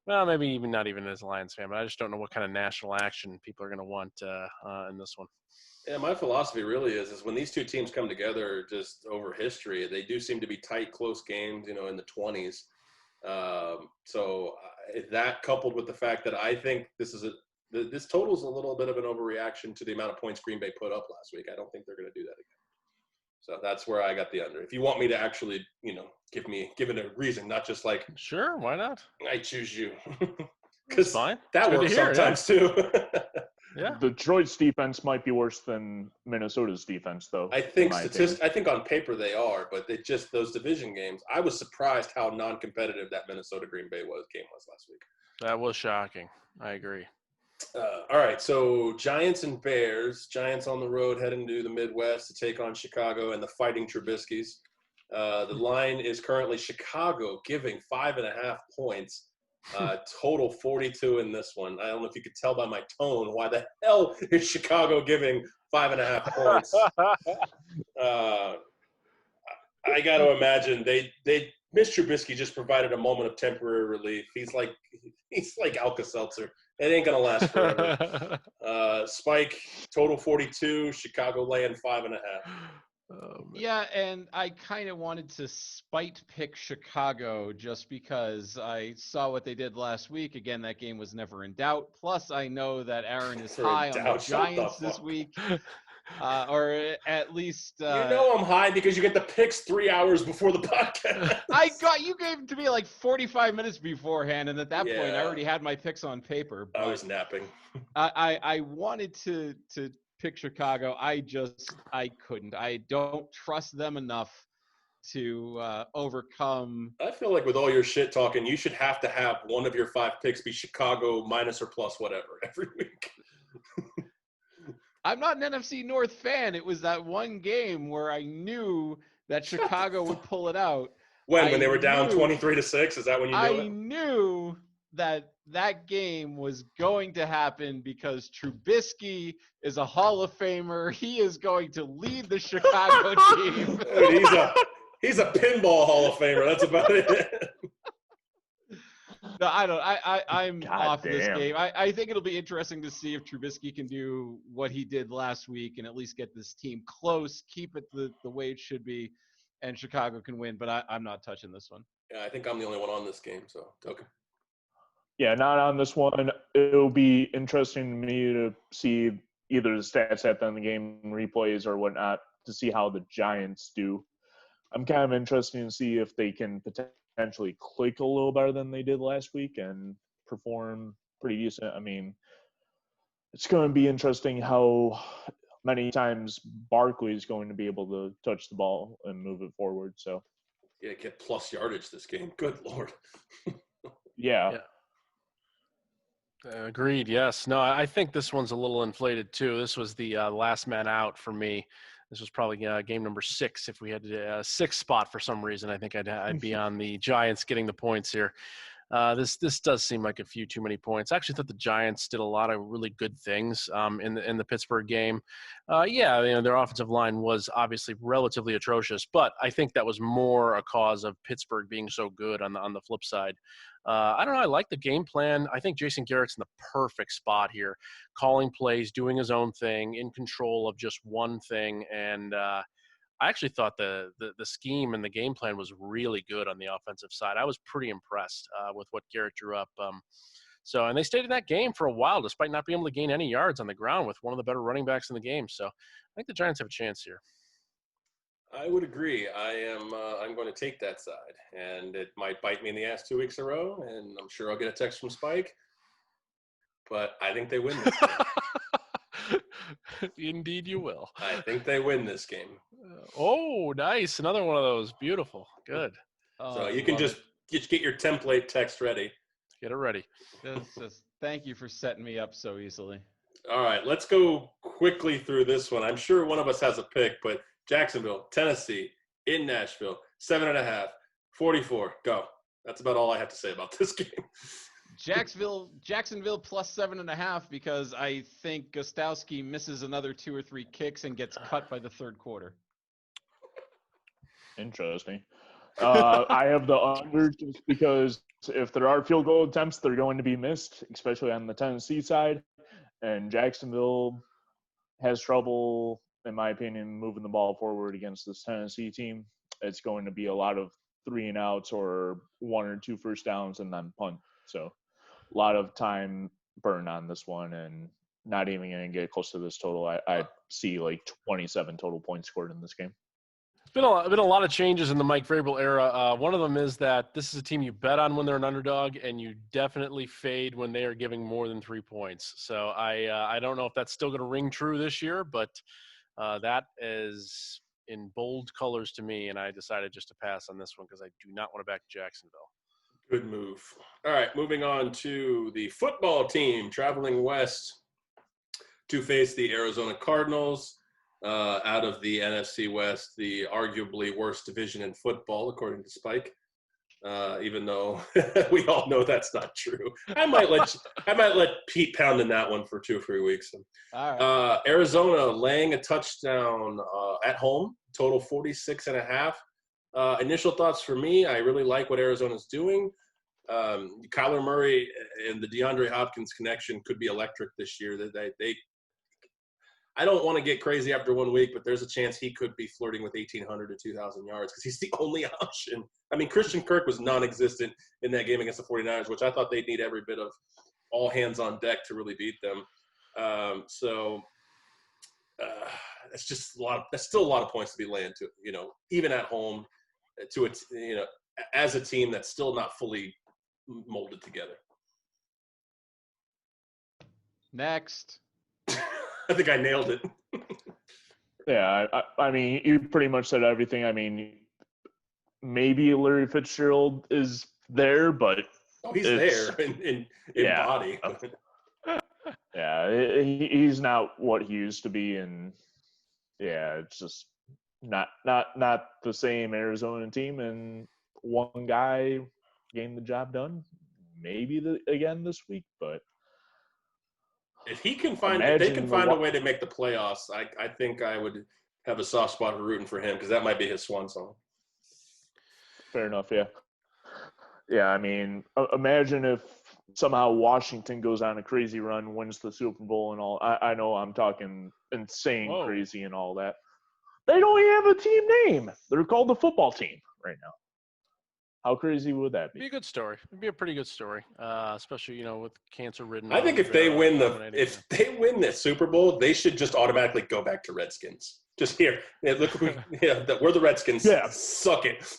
Well, maybe even not even as a Lions fan, but I just don't know what kind of national action people are going to want in this one. Yeah, my philosophy really is when these two teams come together just over history, they do seem to be tight, close games, in the 20s. So that coupled with the fact that I think this total is a little bit of an overreaction to the amount of points Green Bay put up last week. I don't think they're going to do that again. So that's where I got the under. If you want me to actually, give it a reason, not just like, sure, why not? I choose you. Because fine. That Good works to hear, sometimes too. Yeah. Detroit's defense might be worse than Minnesota's defense, though. I think on paper they are, but those division games. I was surprised how non-competitive that Minnesota Green Bay game was last week. That was shocking. I agree. All right, so Giants and Bears. Giants on the road heading to the Midwest to take on Chicago and the Fighting Trubiskys. The line is currently Chicago giving 5.5 points. Total 42 in this one. I don't know if you could tell by my tone why the hell is Chicago giving 5.5 points. I got to imagine Mitch Trubisky just provided a moment of temporary relief. He's like Alka-Seltzer. It ain't gonna last forever. Spike, total 42. Chicago laying 5.5. Yeah, and I kind of wanted to spite pick Chicago just because I saw what they did last week. Again, that game was never in doubt. Plus, I know that Aaron is high on the Giants this week. Or at least I'm high because you get the picks 3 hours before the podcast. You gave it to me like 45 minutes beforehand, and at that point I already had my picks on paper. I was napping. I wanted to pick Chicago. I couldn't. I don't trust them enough to overcome. I feel like with all your shit talking, you should have to have one of your 5 picks be Chicago minus or plus whatever every week. I'm not an NFC North fan. It was that one game where I knew that Chicago would pull it out. When they were down 23-6? Is that when you knew it? I knew that game was going to happen because Trubisky is a Hall of Famer. He is going to lead the Chicago team. Dude, he's a pinball Hall of Famer. That's about it. No, I don't. I'm God off this damn. game. I think it'll be interesting to see if Trubisky can do what he did last week and at least get this team close, keep it the way it should be, and Chicago can win. But I'm not touching this one. Yeah, I think I'm the only one on this game. So okay. Yeah, not on this one. It'll be interesting to me to see either the stats at the end of the game, replays or whatnot, to see how the Giants do. I'm kind of interested to see if they can potentially click a little better than they did last week and perform pretty decent. I mean, it's going to be interesting how many times Barkley is going to be able to touch the ball and move it forward. So, Yeah, get plus yardage this game. Good Lord. yeah. Agreed. Yes. No, I think this one's a little inflated too. This was the last man out for me. This was probably game number 6. If we had a 6th spot for some reason, I think I'd be on the Giants getting the points here. This does seem like a few too many points. I actually thought the Giants did a lot of really good things in the Pittsburgh game. Their offensive line was obviously relatively atrocious, but I think that was more a cause of Pittsburgh being so good on the flip side. I don't know. I like the game plan. I think Jason Garrett's in the perfect spot here, calling plays, doing his own thing, in control of just one thing, and I actually thought the scheme and the game plan was really good on the offensive side. I was pretty impressed with what Garrett drew up. And they stayed in that game for a while, despite not being able to gain any yards on the ground with one of the better running backs in the game. So I think the Giants have a chance here. I would agree. I'm going to take that side, and it might bite me in the ass 2 weeks in a row, and I'm sure I'll get a text from Spike. But I think they win this game. Indeed, you will. I think they win this game. Oh, nice! Another one of those. Beautiful. Good. So you can just get your template text ready. Get it ready. Thank you for setting me up so easily. All right, let's go quickly through this one. I'm sure one of us has a pick, but Jacksonville, Tennessee, in Nashville, 7.5, 44. Go. That's about all I have to say about this game. Jacksonville plus 7.5 because I think Gostowski misses another 2 or 3 kicks and gets cut by the third quarter. Interesting. I have the under just because if there are field goal attempts, they're going to be missed, especially on the Tennessee side. And Jacksonville has trouble, in my opinion, moving the ball forward against this Tennessee team. It's going to be a lot of 3 and outs or 1 or 2 first downs and then punt. So a lot of time burned on this one and not even going to get close to this total. I see like 27 total points scored in this game. Been a lot of changes in the Mike Vrabel era. One of them is that this is a team you bet on when they're an underdog, and you definitely fade when they are giving more than 3 points. So I don't know if that's still going to ring true this year, but that is in bold colors to me, and I decided just to pass on this one because I do not want to back Jacksonville. Good move. All right, moving on to the football team traveling west to face the Arizona Cardinals. Out of the NFC West, the arguably worst division in football, according to Spike. Even though we all know that's not true, I might let Pete pound in that one for 2 or 3 weeks. All right. Arizona laying a touchdown at home, total 46.5. Initial thoughts for me: I really like what Arizona's doing. Kyler Murray and the DeAndre Hopkins connection could be electric this year. I don't want to get crazy after 1 week, but there's a chance he could be flirting with 1,800 to 2,000 yards because he's the only option. I mean, Christian Kirk was non-existent in that game against the 49ers, which I thought they'd need every bit of all hands on deck to really beat them. That's just that's still a lot of points to be laying to, even at home to it, as a team that's still not fully molded together. Next. I think I nailed it. Yeah, I mean, you pretty much said everything. I mean, maybe Larry Fitzgerald is there, but he's there in body. Yeah, he's not what he used to be, and yeah, it's just not the same Arizona team. And one guy getting the job done, maybe again this week, but. If they can find a way to make the playoffs, I think I would have a soft spot for rooting for him because that might be his swan song. Fair enough, yeah. Yeah, I mean, imagine if somehow Washington goes on a crazy run, wins the Super Bowl and all. I know I'm talking insane Whoa. crazy and all that. They don't even have a team name. They're called the football team right now. How crazy would that It'd be be? a good story. It'd be a pretty good story, especially with cancer-ridden. I think if they Rivera win dominating, if they win the Super Bowl, they should just automatically go back to Redskins. Just here, look, we're the Redskins. Yeah. Suck it.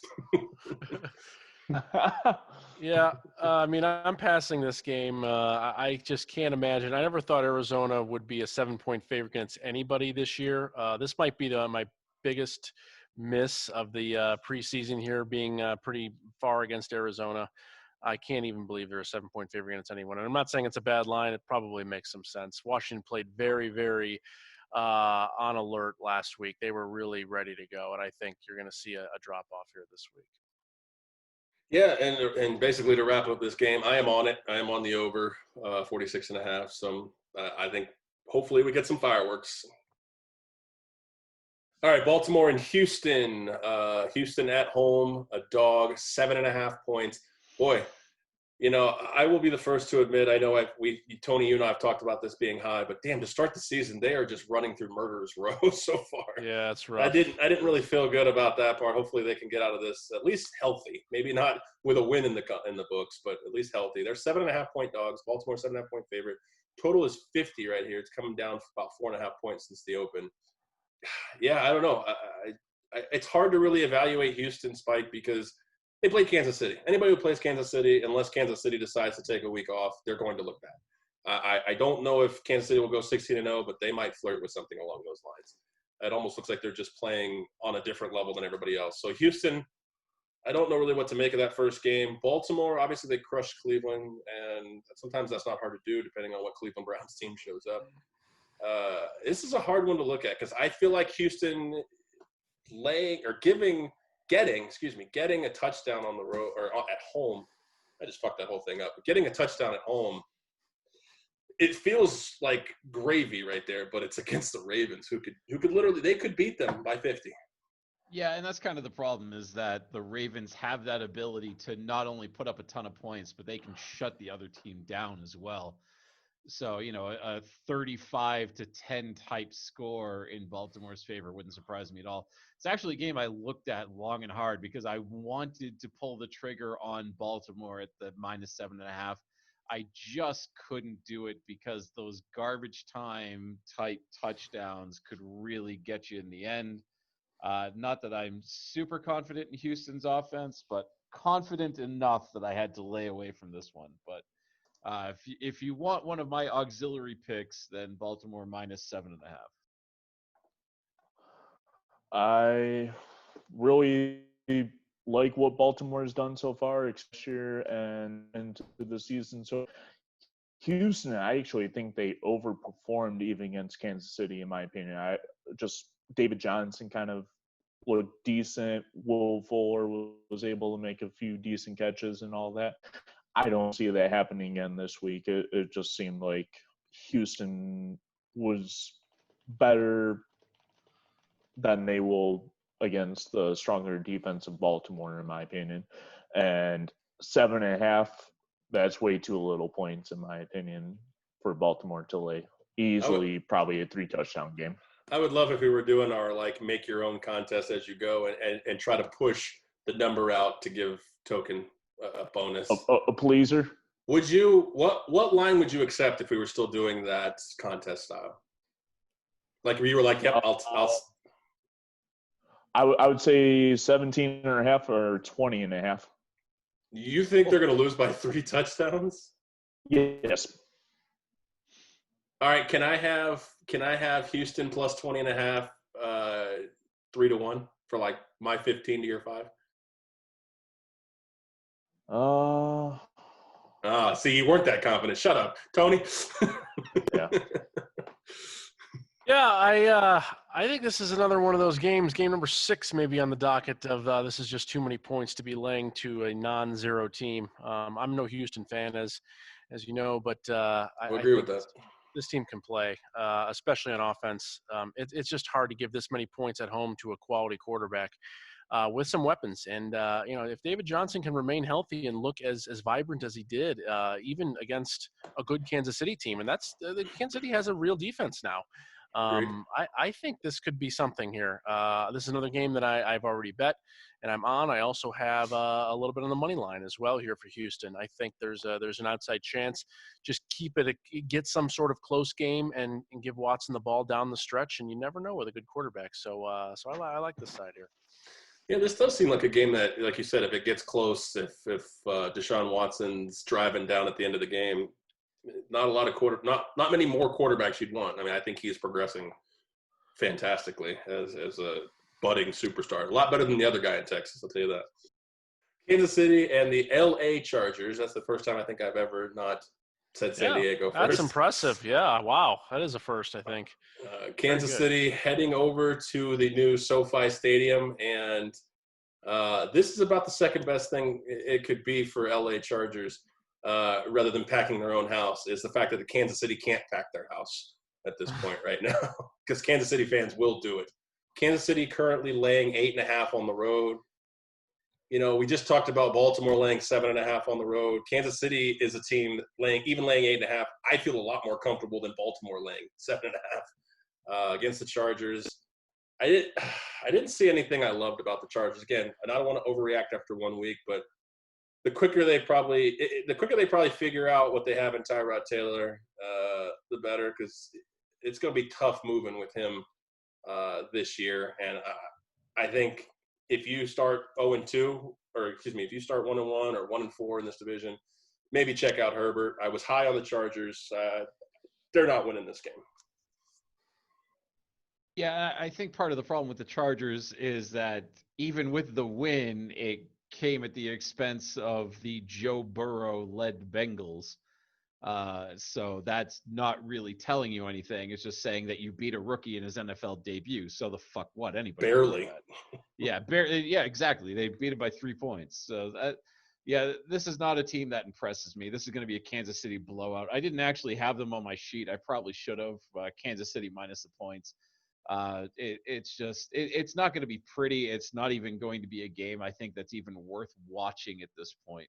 Yeah, I mean, I'm passing this game. I just can't imagine. I never thought Arizona would be a 7-point favorite against anybody this year. This might be my biggest miss of the preseason here, being pretty far against Arizona. I can't even believe they're a 7-point favorite against anyone. And I'm not saying it's a bad line. It probably makes some sense. Washington played very, very on alert last week. They were really ready to go, and I think you're going to see a drop off here this week. Yeah, and basically to wrap up this game, I am on it. I am on the over 46.5. So I think hopefully we get some fireworks. All right, Baltimore and Houston. Houston at home, a dog, 7.5 points. Boy, I will be the first to admit, I know Tony, you and I have talked about this being high, but damn, to start the season, they are just running through murderer's row so far. Yeah, that's right. I didn't really feel good about that part. Hopefully they can get out of this at least healthy. Maybe not with a win in the books, but at least healthy. They're 7.5 point dogs. Baltimore 7.5 point favorite. Total is 50 right here. It's coming down for about 4.5 points since the open. Yeah, I don't know. It's hard to really evaluate Houston, Spike, because they play Kansas City. Anybody who plays Kansas City, unless Kansas City decides to take a week off, they're going to look bad. I don't know if Kansas City will go 16-0, but they might flirt with something along those lines. It almost looks like they're just playing on a different level than everybody else. So Houston, I don't know really what to make of that first game. Baltimore, obviously they crushed Cleveland, and sometimes that's not hard to do depending on what Cleveland Browns team shows up. This is a hard one to look at because I feel like Houston getting a touchdown on the road or at home. I just fucked that whole thing up. But getting a touchdown at home, it feels like gravy right there, but it's against the Ravens who could literally, they could beat them by 50. Yeah, and that's kind of the problem, is that the Ravens have that ability to not only put up a ton of points, but they can shut the other team down as well. So, a 35-10 type score in Baltimore's favor wouldn't surprise me at all. It's actually a game I looked at long and hard because I wanted to pull the trigger on Baltimore at the -7.5. I just couldn't do it because those garbage time type touchdowns could really get you in the end. Not that I'm super confident in Houston's offense, but confident enough that I had to lay away from this one. But if you want one of my auxiliary picks, then Baltimore -7.5. I really like what Baltimore has done so far this year and into the season. So Houston, I actually think they overperformed even against Kansas City, in my opinion. David Johnson kind of looked decent. Will Fuller was able to make a few decent catches and all that. I don't see that happening again this week. It just seemed like Houston was better than they will against the stronger defense of Baltimore, in my opinion. And 7.5, that's way too little points, in my opinion, for Baltimore to lay. Easily, probably a 3-touchdown game. I would love if we were doing our make your own contest as you go and try to push the number out to give Token a bonus. A pleaser. Would you what line would you accept if we were still doing that contest style? Like you were like, yep, I'll I would say 17.5 or 20.5. You think they're going to lose by 3 touchdowns? Yes. All right. Can I have Houston plus 20.5, 3-1 for like my 15 to your 5? See, you weren't that confident. Shut up, Tony. Yeah. Yeah, I think this is another one of those games. Game number 6 maybe on the docket of this is just too many points to be laying to a non-zero team. I'm no Houston fan, as you know, but I agree with that. This team can play, especially on offense. It's just hard to give this many points at home to a quality quarterback. with some weapons. And, if David Johnson can remain healthy and look as vibrant as he did, even against a good Kansas City team, and that's the Kansas City has a real defense now. I think this could be something here. This is another game that I've already bet and I'm on. I also have a little bit on the money line as well here for Houston. I think there's an outside chance. Just get some sort of close game and give Watson the ball down the stretch, and you never know with a good quarterback. So I like this side here. Yeah, this does seem like a game that, like you said, if it gets close, if Deshaun Watson's driving down at the end of the game, not many more quarterbacks you'd want. I mean, I think he's progressing fantastically as a budding superstar. A lot better than the other guy in Texas, I'll tell you that. Kansas City and the LA Chargers. That's the first time I think I've ever not said San Diego first. That's impressive. Yeah, wow. That is a first, I think. Kansas City heading over to the new SoFi Stadium, and this is about the second best thing it could be for LA Chargers, rather than packing their own house, is the fact that the Kansas City can't pack their house at this point right now, because Kansas City fans will do it. Kansas City currently laying 8.5 on the road. We just talked about Baltimore laying 7.5 on the road. Kansas City is a team laying 8.5. I feel a lot more comfortable than Baltimore laying 7.5 against the Chargers. I didn't see anything I loved about the Chargers. Again, and I don't want to overreact after 1 week, but the quicker they probably figure out what they have in Tyrod Taylor, the better, because it's going to be tough moving with him this year. And I think if you start 0-2, if you start 1-1 or 1-4 in this division, maybe check out Herbert. I was high on the Chargers. They're not winning this game. Yeah, I think part of the problem with the Chargers is that even with the win, it came at the expense of the Joe Burrow-led Bengals. So that's not really telling you anything. It's just saying that you beat a rookie in his NFL debut. So the fuck what? Anybody barely. Yeah, barely. Yeah, exactly. They beat it by 3 points. So this is not a team that impresses me. This is going to be a Kansas City blowout. I didn't actually have them on my sheet. I probably should have. Kansas City minus the points. It's not going to be pretty. It's not even going to be a game I think that's even worth watching at this point.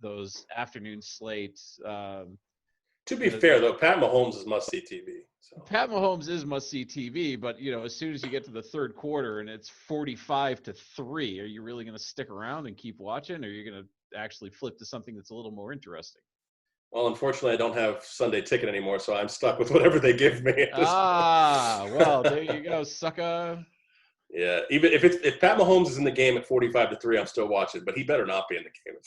Those afternoon slates. To be fair, though, Pat Mahomes is must-see TV. So. Pat Mahomes is must-see TV, but as soon as you get to the third quarter and it's 45-3, are you really going to stick around and keep watching, or are you going to actually flip to something that's a little more interesting? Well, unfortunately, I don't have Sunday Ticket anymore, so I'm stuck with whatever they give me. At this point. Well, there you go, sucker. Yeah, even if Pat Mahomes is in the game at 45-3, I'm still watching, but he better not be in the game at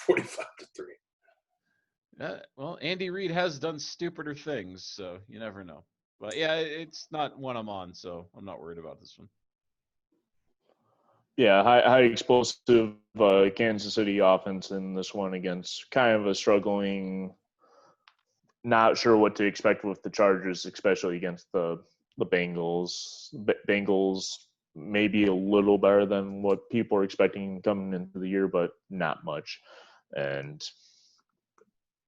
45-3. Well, Andy Reid has done stupider things, so you never know. But yeah, it's not one I'm on, so I'm not worried about this one. Yeah, high explosive Kansas City offense in this one against kind of a struggling, not sure what to expect with the Chargers, especially against the Bengals. Bengals maybe a little better than what people are expecting coming into the year, but not much. And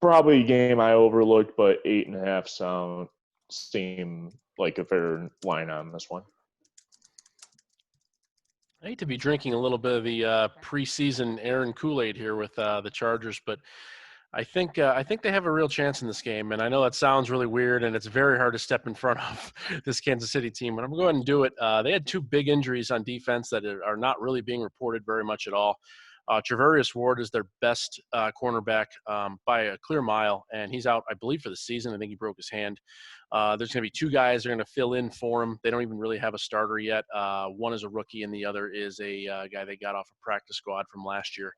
probably a game I overlooked, but 8.5 seem like a fair line on this one. I hate to be drinking a little bit of the preseason Aaron Kool-Aid here with the Chargers, but I think they have a real chance in this game. And I know that sounds really weird, and it's very hard to step in front of this Kansas City team, but I'm going to go ahead and do it. They had 2 big injuries on defense that are not really being reported very much at all. Travarius Ward is their best cornerback by a clear mile, and he's out, I believe, for the season. I think he broke his hand. There's going to be 2 guys that are going to fill in for him. They don't even really have a starter yet. One is a rookie, and the other is a guy they got off a practice squad from last year.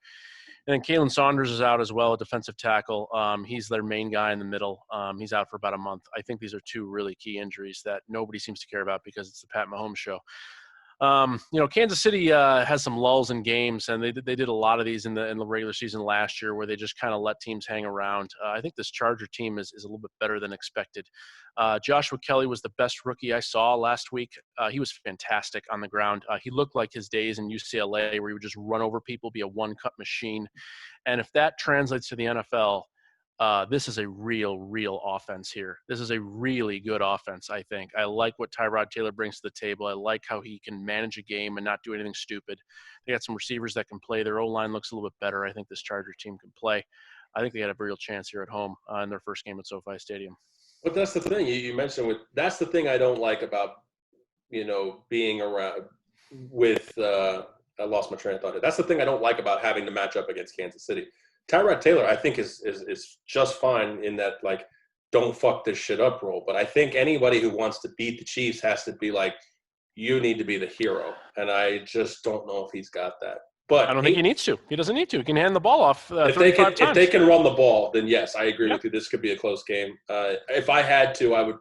And then Kalen Saunders is out as well, a defensive tackle. He's their main guy in the middle. He's out for about a month. I think these are 2 really key injuries that nobody seems to care about because it's the Pat Mahomes show. Kansas City has some lulls in games, and they did a lot of these in the regular season last year where they just kind of let teams hang around. I think this Charger team is a little bit better than expected. Joshua Kelly was the best rookie I saw last week. He was fantastic on the ground. He looked like his days in UCLA where he would just run over people, be a one-cut machine. And if that translates to the NFL, this is a real offense here. This is a really good offense, I think. I like what Tyrod Taylor brings to the table. I like how he can manage a game and not do anything stupid. They got some receivers that can play. Their O-line looks a little bit better. I think this Charger team can play. I think they got a real chance here at home in their first game at SoFi Stadium. But that's the thing you mentioned. That's the thing I don't like about, being around with I lost my train of thought. That's the thing I don't like about having to match up against Kansas City. Tyrod Taylor, I think, is just fine in that, like, don't fuck this shit up role. But I think anybody who wants to beat the Chiefs has to be like, you need to be the hero. And I just don't know if he's got that. But I don't think he needs to. He doesn't need to. He can hand the ball off if 35 times. If they can run the ball, then yes, I agree with you. This could be a close game. If I had to, I would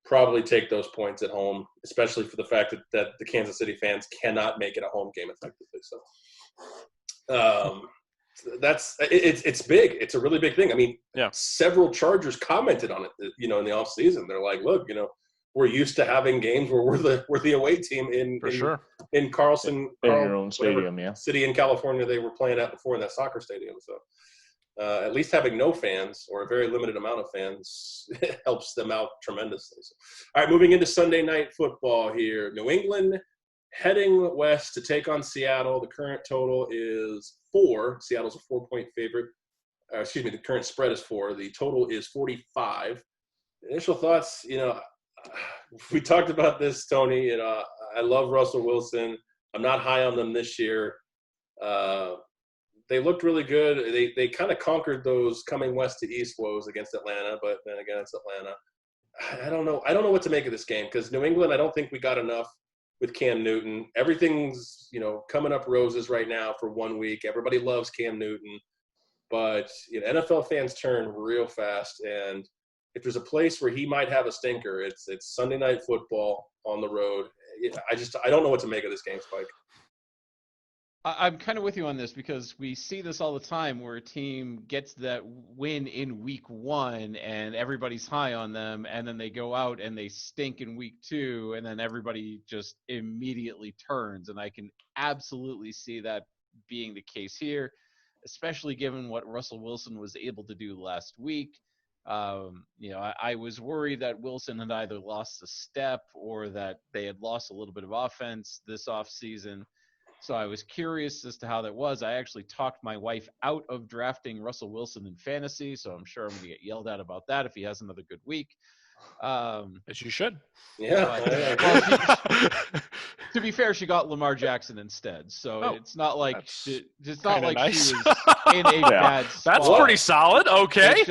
probably take those points at home, especially for the fact that the Kansas City fans cannot make it a home game effectively. So it's big. It's a really big thing. I mean, several Chargers commented on it, in the offseason. They're like, look, we're used to having games where we're the away team in Carlson, in your own stadium, city in California they were playing at before in that soccer stadium. So at least having no fans or a very limited amount of fans helps them out tremendously. So, all right, moving into Sunday night football here. New England heading west to take on Seattle. The current total is 4. Seattle's a 4-point favorite. The current spread is 4. The total is 45. Initial thoughts, we talked about this, Tony. I love Russell Wilson. I'm not high on them this year. They looked really good. They kind of conquered those coming west to east woes against Atlanta, but then again, it's Atlanta. I don't know. I don't know what to make of this game because New England, I don't think we got enough with Cam Newton. Everything's, coming up roses right now for 1 week. Everybody loves Cam Newton, but NFL fans turn real fast. And if there's a place where he might have a stinker, it's Sunday Night Football on the road. I don't know what to make of this game, Spike. I'm kind of with you on this because we see this all the time where a team gets that win in week 1 and everybody's high on them, and then they go out and they stink in week 2, and then everybody just immediately turns. And I can absolutely see that being the case here, especially given what Russell Wilson was able to do last week. I was worried that Wilson had either lost a step or that they had lost a little bit of offense this offseason. So I was curious as to how that was. I actually talked my wife out of drafting Russell Wilson in fantasy, so I'm sure I'm going to get yelled at about that if he has another good week. As you should. Yeah. To be fair, she got Lamar Jackson instead, so it's not like she was in a bad spot. That's pretty solid. Okay.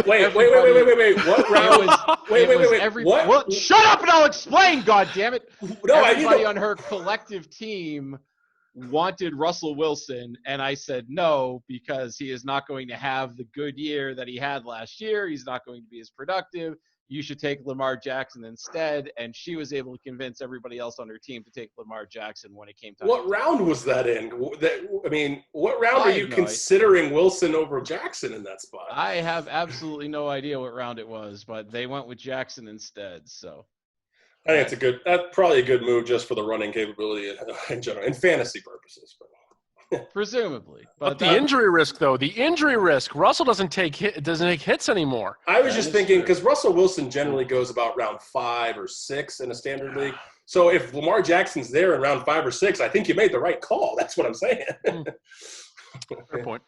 Wait. What round? Wait. What? Shut up and I'll explain. God damn it! No, everybody on her collective team wanted Russell Wilson, and I said no because he is not going to have the good year that he had last year. He's not going to be as productive. You should take Lamar Jackson instead. And she was able to convince everybody else on her team to take Lamar Jackson when it came time. What round was that in? What round are you considering Wilson over Jackson in that spot? I have absolutely no idea what round it was, but they went with Jackson instead. So I think that's probably a good move just for the running capability in general, in fantasy purposes. Presumably, but the injury risk, though, Russell doesn't take hits anymore. I was just thinking because Russell Wilson generally goes about round 5 or 6 in a standard league. So if Lamar Jackson's there in round 5 or 6, I think you made the right call. That's what I'm saying. Fair point.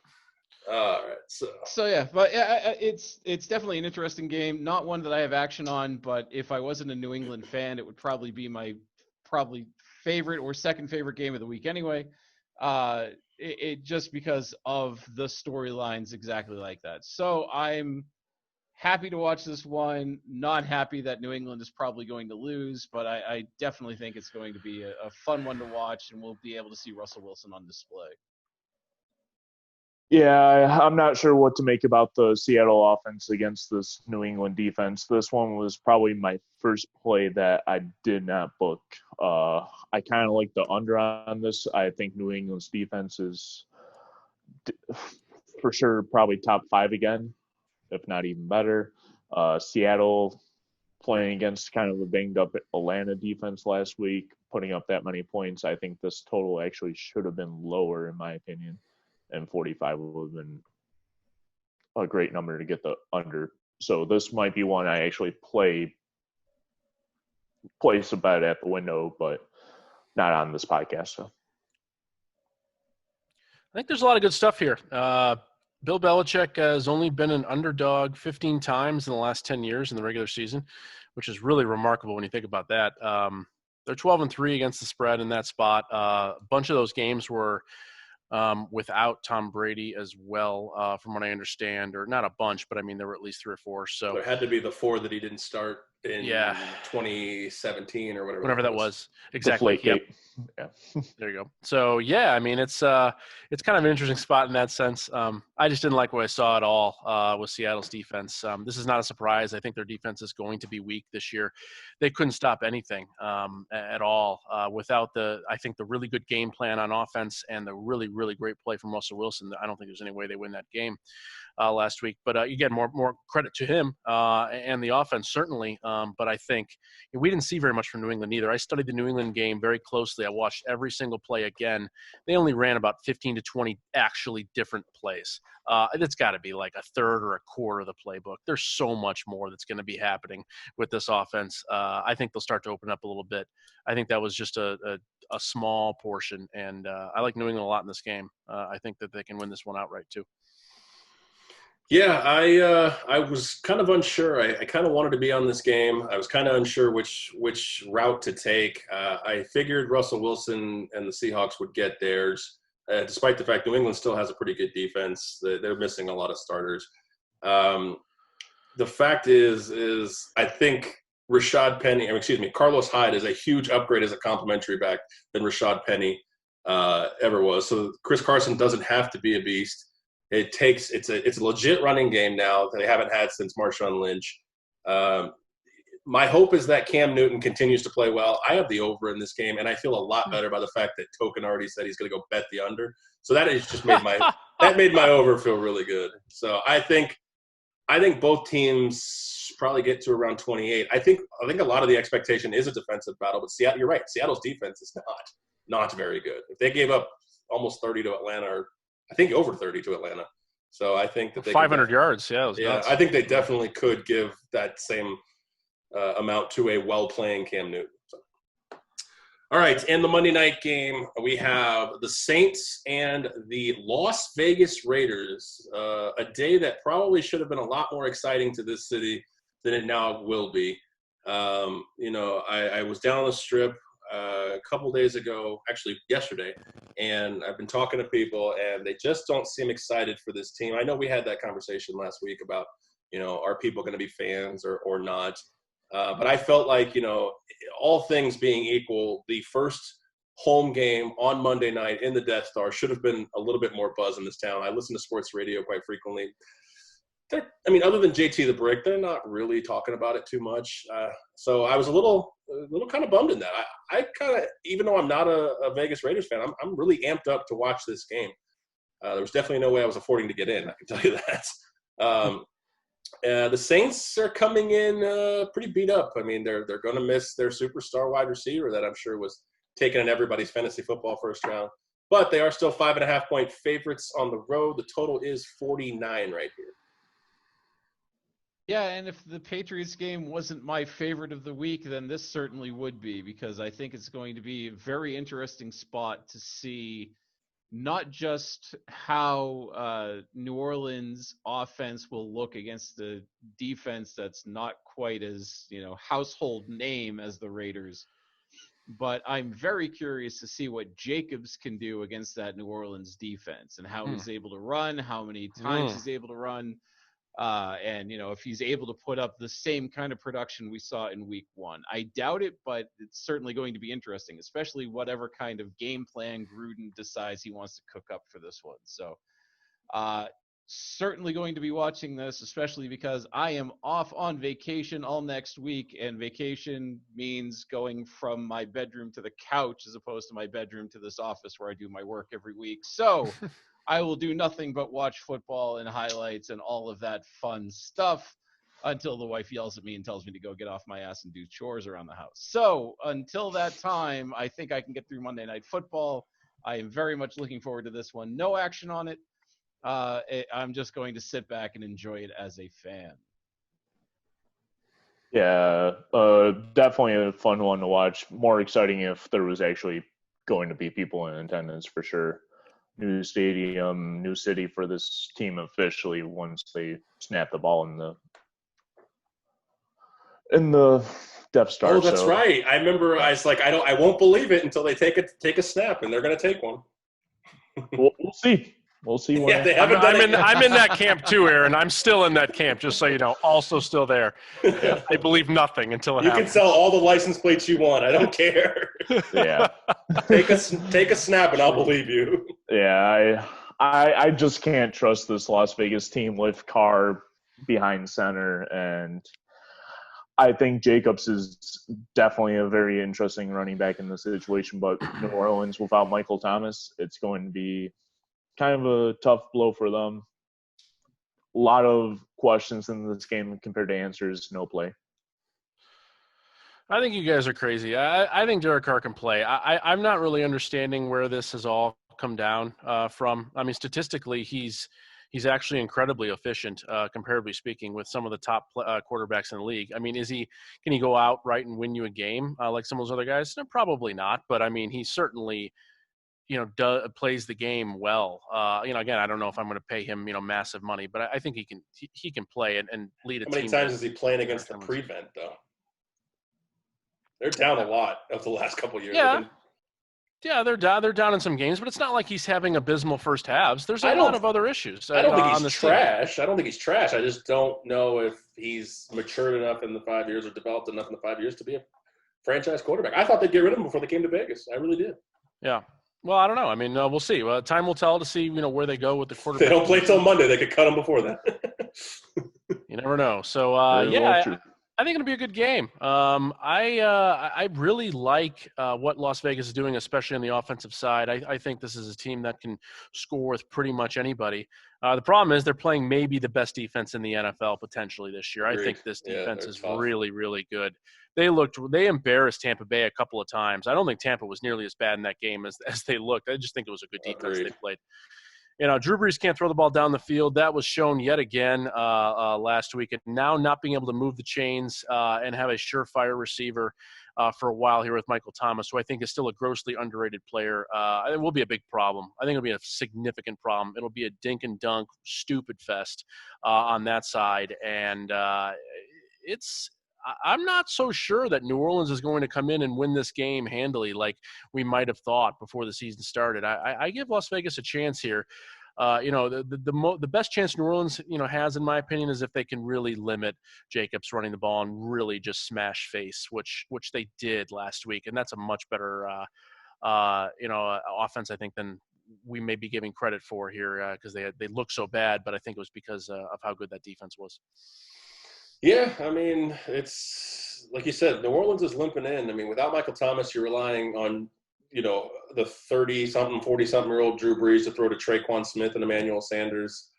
All right. So yeah, but it's definitely an interesting game. Not one that I have action on, but if I wasn't a New England fan, it would probably be my favorite or second favorite game of the week anyway. It just because of the storylines exactly like that. So I'm happy to watch this one. Not happy that New England is probably going to lose, but I definitely think it's going to be a fun one to watch, and we'll be able to see Russell Wilson on display. Yeah, I'm not sure what to make about the Seattle offense against this New England defense. This one was probably my first play that I did not book. I kind of like the under on this. I think New England's defense is for sure probably top 5 again, if not even better. Seattle playing against kind of a banged-up Atlanta defense last week, putting up that many points. I think this total actually should have been lower, in my opinion. And 45 would have been a great number to get the under. So this might be one I actually place a bet at the window, but not on this podcast. So I think there's a lot of good stuff here. Bill Belichick has only been an underdog 15 times in the last 10 years in the regular season, which is really remarkable when you think about that. They're 12-3 against the spread in that spot. A bunch of those games were without Tom Brady as well, from what I understand, or not a bunch, but I mean, there were at least 3 or 4. So There had to be the 4 that he didn't start in Yeah. 2017 or whatever. whatever that was. Exactly. Deflategate. Yep. Yeah. There you go. So yeah, I mean, it's kind of an interesting spot in that sense. I just didn't like what I saw at all with Seattle's defense. This is not a surprise. I think their defense is going to be weak this year. They couldn't stop anything at all without I think the really good game plan on offense and the really, really great play from Russell Wilson. I don't think there's any way they win that game last week. But again, more credit to him and the offense certainly. But I think we didn't see very much from New England either. I studied the New England game very closely. I watched every single play again. They only ran about 15 to 20 actually different plays. It's got to be like a third or a quarter of the playbook. There's so much more that's going to be happening with this offense. I think they'll start to open up a little bit. I think that was just a small portion, and I like New England a lot in this game. I think that they can win this one outright too. Yeah, I was kind of unsure. I kind of wanted to be on this game. I was kind of unsure which route to take. I figured Russell Wilson and the Seahawks would get theirs, despite the fact New England still has a pretty good defense. They're missing a lot of starters. The fact is I think Carlos Hyde is a huge upgrade as a complimentary back than Rashad Penny ever was. So Chris Carson doesn't have to be a beast. It's a legit running game now that they haven't had since Marshawn Lynch. My hope is that Cam Newton continues to play well. I have the over in this game, and I feel a lot better by the fact that Token already said he's going to go bet the under. So that has just made my over feel really good. So I think both teams probably get to around 28. I think a lot of the expectation is a defensive battle, but Seattle, you're right. Seattle's defense is not very good. If they gave up almost 30 to Atlanta, or I think over 30 to Atlanta. So I think that they 500 yards. Yeah. Nuts. I think they definitely could give that same amount to a well-playing Cam Newton. So. All right. In the Monday night game, we have the Saints and the Las Vegas Raiders, a day that probably should have been a lot more exciting to this city than it now will be. I was down on the Strip a couple days ago, actually yesterday, and I've been talking to people, and they just don't seem excited for this team. I know we had that conversation last week about, are people going to be fans or not? But I felt like, all things being equal, the first home game on Monday night in the Death Star should have been a little bit more buzz in this town. I listen to sports radio quite frequently. Other than JT the Brick, they're not really talking about it too much. So I was a little kind of bummed in that. I kind of, even though I'm not a Vegas Raiders fan, I'm really amped up to watch this game. There was definitely no way I was affording to get in, I can tell you that. The Saints are coming in pretty beat up. They're going to miss their superstar wide receiver that I'm sure was taken in everybody's fantasy football first round. But they are still 5.5-point favorites on the road. The total is 49 right here. Yeah, and if the Patriots game wasn't my favorite of the week, then this certainly would be, because I think it's going to be a very interesting spot to see not just how New Orleans offense will look against the defense that's not quite as, household name as the Raiders, but I'm very curious to see what Jacobs can do against that New Orleans defense and how he's able to run, how many times he's able to run. And if he's able to put up the same kind of production we saw in week 1. I doubt it, but it's certainly going to be interesting, especially whatever kind of game plan Gruden decides he wants to cook up for this one. So certainly going to be watching this, especially because I am off on vacation all next week, and vacation means going from my bedroom to the couch as opposed to my bedroom to this office where I do my work every week. So I will do nothing but watch football and highlights and all of that fun stuff until the wife yells at me and tells me to go get off my ass and do chores around the house. So until that time, I think I can get through Monday Night Football. I am very much looking forward to this one. No action on it. I'm just going to sit back and enjoy it as a fan. Yeah, definitely a fun one to watch. More exciting if there was actually going to be people in attendance for sure. New stadium, new city for this team officially once they snap the ball in the Death Star. Oh, that's so. right. I remember. I was like, I won't believe it until they take a snap, and they're going to take one. We'll see. We'll see. When Yeah, they haven't done it yet. I'm in that camp too, Aaron. I'm still in that camp, just so you know. Also still there. I believe nothing until it You happens. can sell all the license plates you want. I don't care. Yeah. Take a snap, and I'll believe you. Yeah, I just can't trust this Las Vegas team with Carr behind center, and I think Jacobs is definitely a very interesting running back in this situation. But New Orleans without Michael Thomas, it's going to be kind of a tough blow for them. A lot of questions in this game compared to answers. No play. I think you guys are crazy. I think Derek Carr can play. I'm not really understanding where this has all come down from. I mean, statistically, he's actually incredibly efficient, comparatively speaking, with some of the top quarterbacks in the league. I mean, can he go out right and win you a game like some of those other guys? No, probably not. But I mean, he certainly, plays the game well. Again, I don't know if I'm going to pay him, massive money, but I think he can play and lead a team. How many times is he playing against the prevent though? They're down a lot of the last couple of years. Yeah, they're down in some games, but it's not like he's having abysmal first halves. There's a lot of other issues. I don't think he's trash. I don't think he's trash. I just don't know if he's matured enough in the 5 years or developed enough in the 5 years to be a franchise quarterback. I thought they'd get rid of him before they came to Vegas. I really did. Yeah. Well, I don't know. I mean, we'll see. Time will tell to see, where they go with the quarterback. If they don't play till Monday, they could cut him before that. You never know. So, I think it'll be a good game. I really like what Las Vegas is doing, especially on the offensive side. I think this is a team that can score with pretty much anybody. The problem is they're playing maybe the best defense in the NFL potentially this year. Agreed. I think this defense is tough. really, really good. They embarrassed Tampa Bay a couple of times. I don't think Tampa was nearly as bad in that game as they looked. I just think it was a good defense they played. Drew Brees can't throw the ball down the field. That was shown yet again last week. And now not being able to move the chains and have a surefire receiver for a while here with Michael Thomas, who I think is still a grossly underrated player. It will be a big problem. I think it'll be a significant problem. It'll be a dink and dunk, stupid fest on that side. And I'm not so sure that New Orleans is going to come in and win this game handily like we might have thought before the season started. I give Las Vegas a chance here. The best chance New Orleans, has, in my opinion, is if they can really limit Jacobs running the ball and really just smash face, which they did last week. And that's a much better, offense, I think, than we may be giving credit for here because they look so bad. But I think it was because of how good that defense was. Yeah, I mean, it's like you said, New Orleans is limping in. I mean, without Michael Thomas, you're relying on, the 30-something, 40-something-year-old Drew Brees to throw to Traquan Smith and Emmanuel Sanders.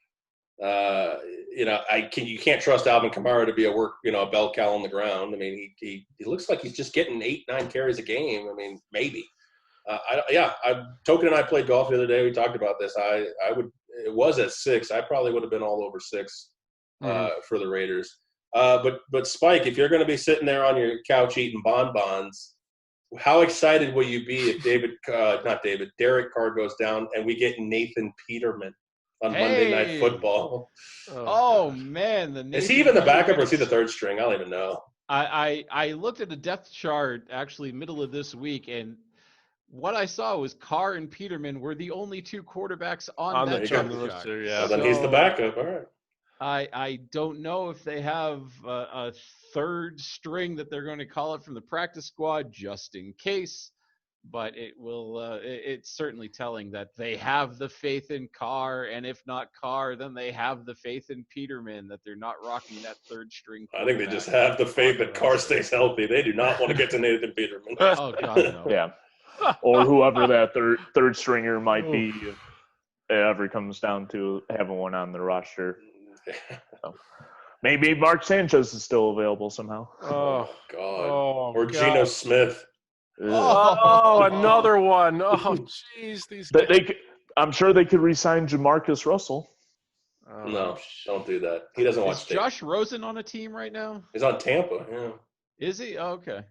You can't trust Alvin Kamara to be a bell cow on the ground. I mean, he looks like he's just getting 8-9 carries a game. I mean, maybe. Token and I played golf the other day. We talked about this. It was at 6. I probably would have been all over 6 for the Raiders. But Spike, if you're going to be sitting there on your couch eating bonbons, how excited will you be if Derek Carr goes down and we get Nathan Peterman on Monday Night Football? Oh man, is he even the backup or is he the third string? I don't even know. I looked at the depth chart actually middle of this week, and what I saw was Carr and Peterman were the only 2 quarterbacks on that chart. Yeah, then he's the backup. All right. I don't know if they have a third string that they're going to call it from the practice squad just in case, but it's certainly telling that they have the faith in Carr, and if not Carr, then they have the faith in Peterman, that they're not rocking that third string. I think they just have the faith that Carr stays healthy. They do not want to get to Nathan Peterman. Oh God, no. Yeah. Or whoever that third stringer might be, if it ever comes down to having one on the roster. So, maybe Mark Sanchez is still available somehow. Oh God! Or Geno Smith. Another one. Oh jeez, these guys. I'm sure they could re-sign Jamarcus Russell. No, don't do that. He doesn't watch Is tape. Josh Rosen on a team right now? He's on Tampa. Yeah. Is he? Oh, okay.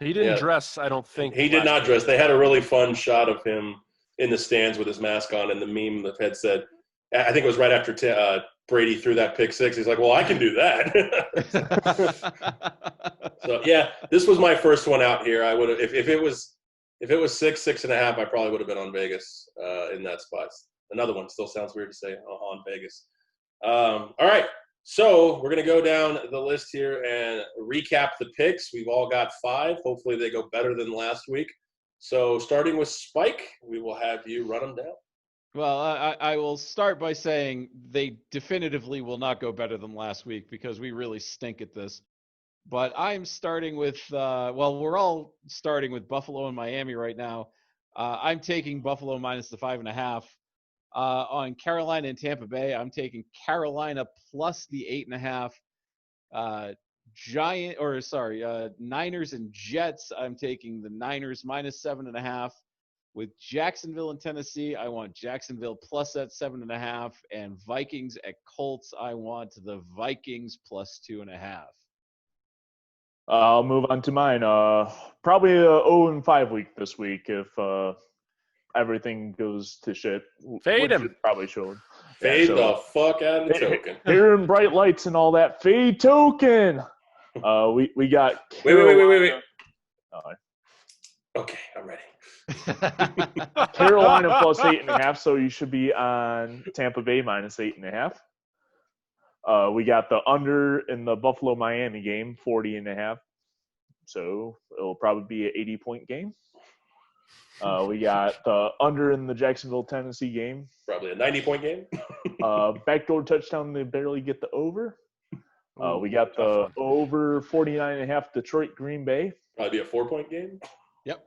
He didn't Yeah. dress, I don't think. He did last not week. dress. They had a really fun shot of him in the stands with his mask on, and the meme that had said, I think it was right after Brady threw that pick six. He's like, well, I can do that. So yeah, this was my first one out here. I would have if it was 6.5, I probably would have been on Vegas in that spot. Another one still sounds weird to say on Vegas. All right, so we're gonna go down the list here and recap the picks. We've all got 5. Hopefully they go better than last week. So starting with Spike, we will have you run them down. Well, I will start by saying they definitively will not go better than last week because we really stink at this. But I'm starting with, we're all starting with Buffalo and Miami right now. I'm taking Buffalo minus the 5.5. On Carolina and Tampa Bay, I'm taking Carolina plus the 8.5. Niners and Jets, I'm taking the Niners minus 7.5. With Jacksonville and Tennessee, I want Jacksonville plus that 7.5. And Vikings at Colts, I want the Vikings plus 2.5. I'll move on to mine. Probably a 0-5 week this week if everything goes to shit. Fade which him. it probably should. Fade so- the fuck out of the token. Hearing bright lights and all that. Fade token. We got Wait. Carolina- Okay, I'm ready. Carolina plus 8.5, so you should be on Tampa Bay minus 8.5. We got the under in the Buffalo Miami game, 40.5. So it'll probably be an 80-point game. We got the under in the Jacksonville Tennessee game. Probably a 90-point game. Backdoor touchdown, they barely get the over. We got tough the over 49.5 Detroit Green Bay. Probably be a 4-point game. Yep.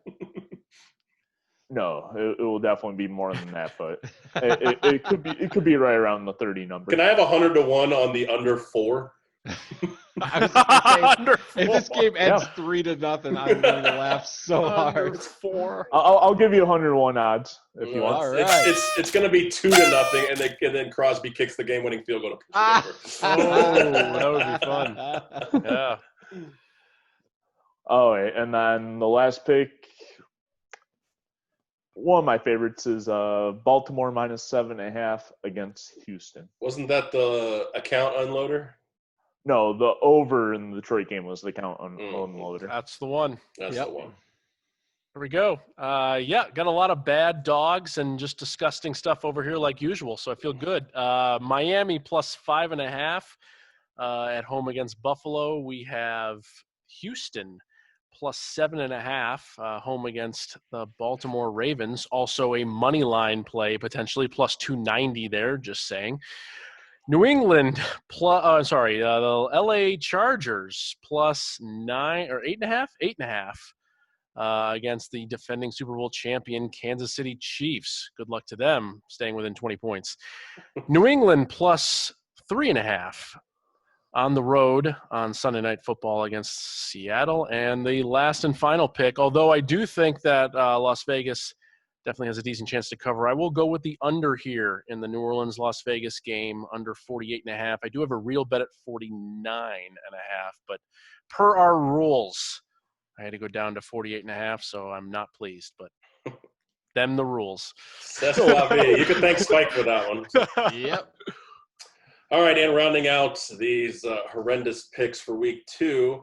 No, it will definitely be more than that, but it could be right around the 30 number. Can I have 100-1 on the under 4? I was gonna Under say, if this game ends Yeah. 3-0, I'm going to laugh so Under hard. 4. I'll give you 101 odds if you want. All It's, right. it's going to be 2-0, and then Crosby kicks the game-winning field goal to push it over. that would be fun. Yeah. Oh, wait, and then the last pick, one of my favorites is Baltimore minus 7.5 against Houston. Wasn't that the account unloader? No, the over in the Detroit game was the count on Mm. loader. That's the one. That's Yep. the one. Here we go. Yeah, got a lot of bad dogs and just disgusting stuff over here like usual, so I feel good. Miami plus 5.5 at home against Buffalo. We have Houston plus 7.5 home against the Baltimore Ravens. Also a money line play, potentially plus 290 there, just saying. New England the LA Chargers plus 9 or 8.5? 8.5 against the defending Super Bowl champion Kansas City Chiefs. Good luck to them, staying within 20 points. New England plus 3.5 on the road on Sunday Night Football against Seattle. And the last and final pick, although I do think that Las Vegas definitely has a decent chance to cover, I will go with the under here in the New Orleans-Las Vegas game, under 48.5. I do have a real bet at 49.5, but per our rules, I had to go down to 48.5, so I'm not pleased, but them the rules. That's a lot. You can thank Spike for that one. Yep. All right, and rounding out these horrendous picks for week 2,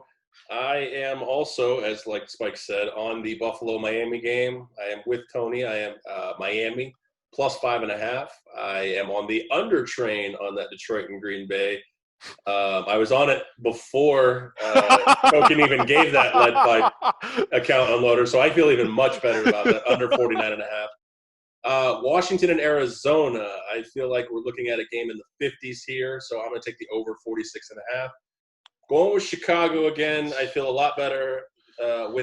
I am also, as like Spike said, on the Buffalo-Miami game. I am with Tony. I am Miami plus 5.5. I am on the under train on that Detroit and Green Bay. I was on it before Token even gave that led by account unloader, so I feel even much better about that, under 49.5. Washington and Arizona, I feel like we're looking at a game in the 50s here, so I'm going to take the over 46.5. Going with Chicago again, I feel a lot better I'm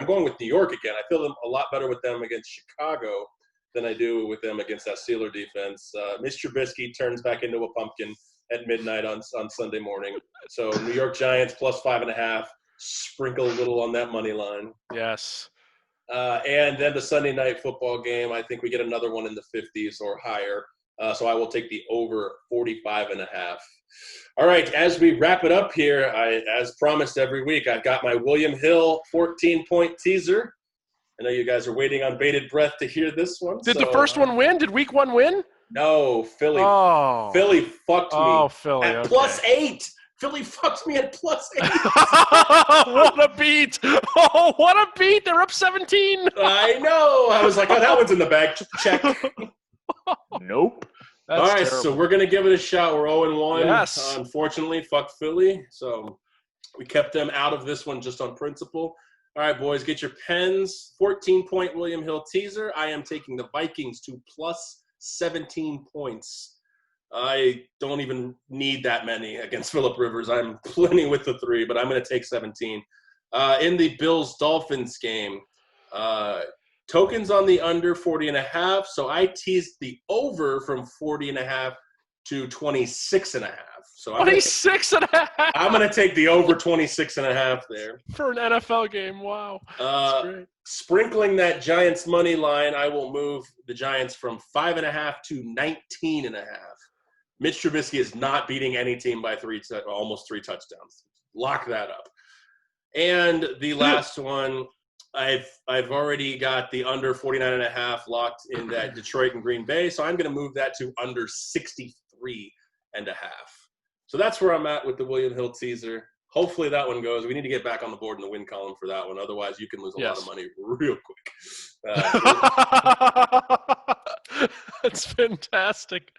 going with New York again. I feel a lot better with them against Chicago than I do with them against that Steeler defense. Mr. Trubisky turns back into a pumpkin at midnight on Sunday morning. So New York Giants plus 5.5, sprinkle a little on that money line. Yes. And then the Sunday Night Football game, I think we get another one in the 50s or higher. So I will take the over 45.5. All right, as we wrap it up here, as promised every week, I've got my William Hill 14-point teaser. I know you guys are waiting on bated breath to hear this one. Did the first one win? Did week 1 win? No, Philly. Oh. Philly fucked me. Oh, Philly. At okay. +8. Philly fucked me at +8. What a beat. Oh, what a beat. They're up 17. I know. I was like, oh, that one's in the bag. Check. Nope. That's All right, terrible. so we're going to give it a shot. We're 0-1. Yes. Unfortunately, fuck Philly. So we kept them out of this one just on principle. All right, boys, get your pens. 14-point William Hill teaser. I am taking the Vikings to +17 points. I don't even need that many against Phillip Rivers. I'm plenty with the 3, but I'm going to take 17. In the Bills-Dolphins game, tokens on the under 40.5, so I teased the over from 40.5 to 26.5. So I'm 26.5 going to take the over 26.5 there. for an NFL game. Wow. That's great. Sprinkling that Giants money line, I will move the Giants from 5.5 to 19.5. Mitch Trubisky is not beating any team by almost 3 touchdowns. Lock that up. And the last one, I've already got the under 49.5 locked in that Detroit and Green Bay, so I'm going to move that to under 63.5. So that's where I'm at with the William Hill teaser. Hopefully that one goes. We need to get back on the board in the win column for that one. Otherwise, you can lose a lot of money real quick. That's fantastic.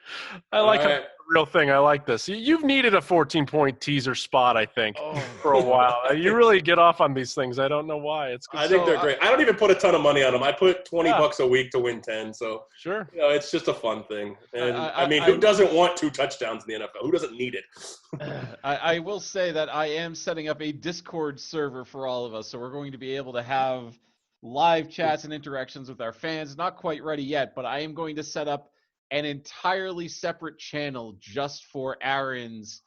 I like right. the real thing. I like this. You've needed a 14-point teaser spot, I think, for a while. You really get off on these things. I don't know why. It's good. I think they're great. I don't even put a ton of money on them. I put $20 a week to win 10. So sure, it's just a fun thing. And I mean, who doesn't want 2 touchdowns in the NFL? Who doesn't need it? I will say that I am setting up a Discord server for all of us, so we're going to be able to have live chats and interactions with our fans. Not quite ready yet, but I am going to set up an entirely separate channel just for Aaron's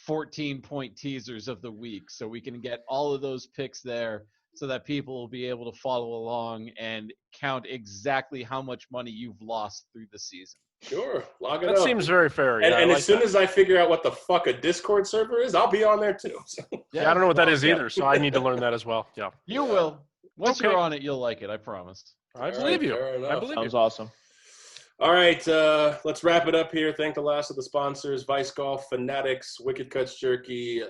14-point teasers of the week, so we can get all of those picks there so that people will be able to follow along and count exactly how much money you've lost through the season. Sure, log it up. that seems very fair. And, Yeah, and I as like soon that. as I figure out what the fuck a Discord server is, I'll be on there too. So. Yeah, I don't know what that is either, so I need to learn that as well. Yeah, You will. Once Okay. you're on it, you'll like it. I promise. I believe you. fair I enough. believe Sounds you. awesome. All right, let's wrap it up here. Thank the last of the sponsors: Vice Golf, Fanatics, Wicked Cuts Jerky,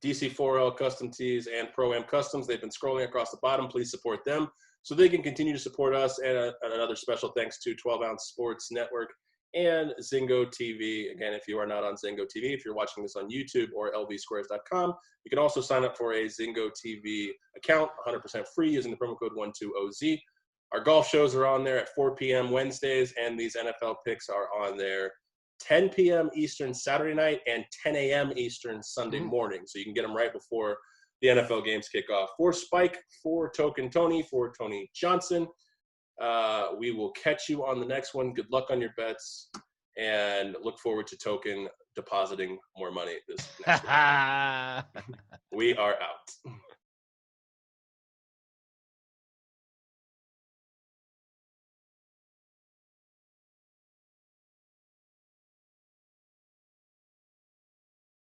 DC4L Custom Tees, and Pro-Am Customs. They've been scrolling across the bottom. Please support them so they can continue to support us. And another special thanks to 12 Ounce Sports Network and Zingo TV. Again, if you are not on Zingo TV, if you're watching this on YouTube or lvsquares.com, you can also sign up for a Zingo TV account, 100% free, using the promo code 12OZ. Our golf shows are on there at 4 p.m. Wednesdays, and these NFL picks are on there 10 p.m. Eastern Saturday night and 10 a.m. Eastern Sunday morning. So you can get them right before the NFL games kick off. For Spike, for Token Tony, for Tony Johnson, we will catch you on the next one. Good luck on your bets, and look forward to Token depositing more money this next week. We are out.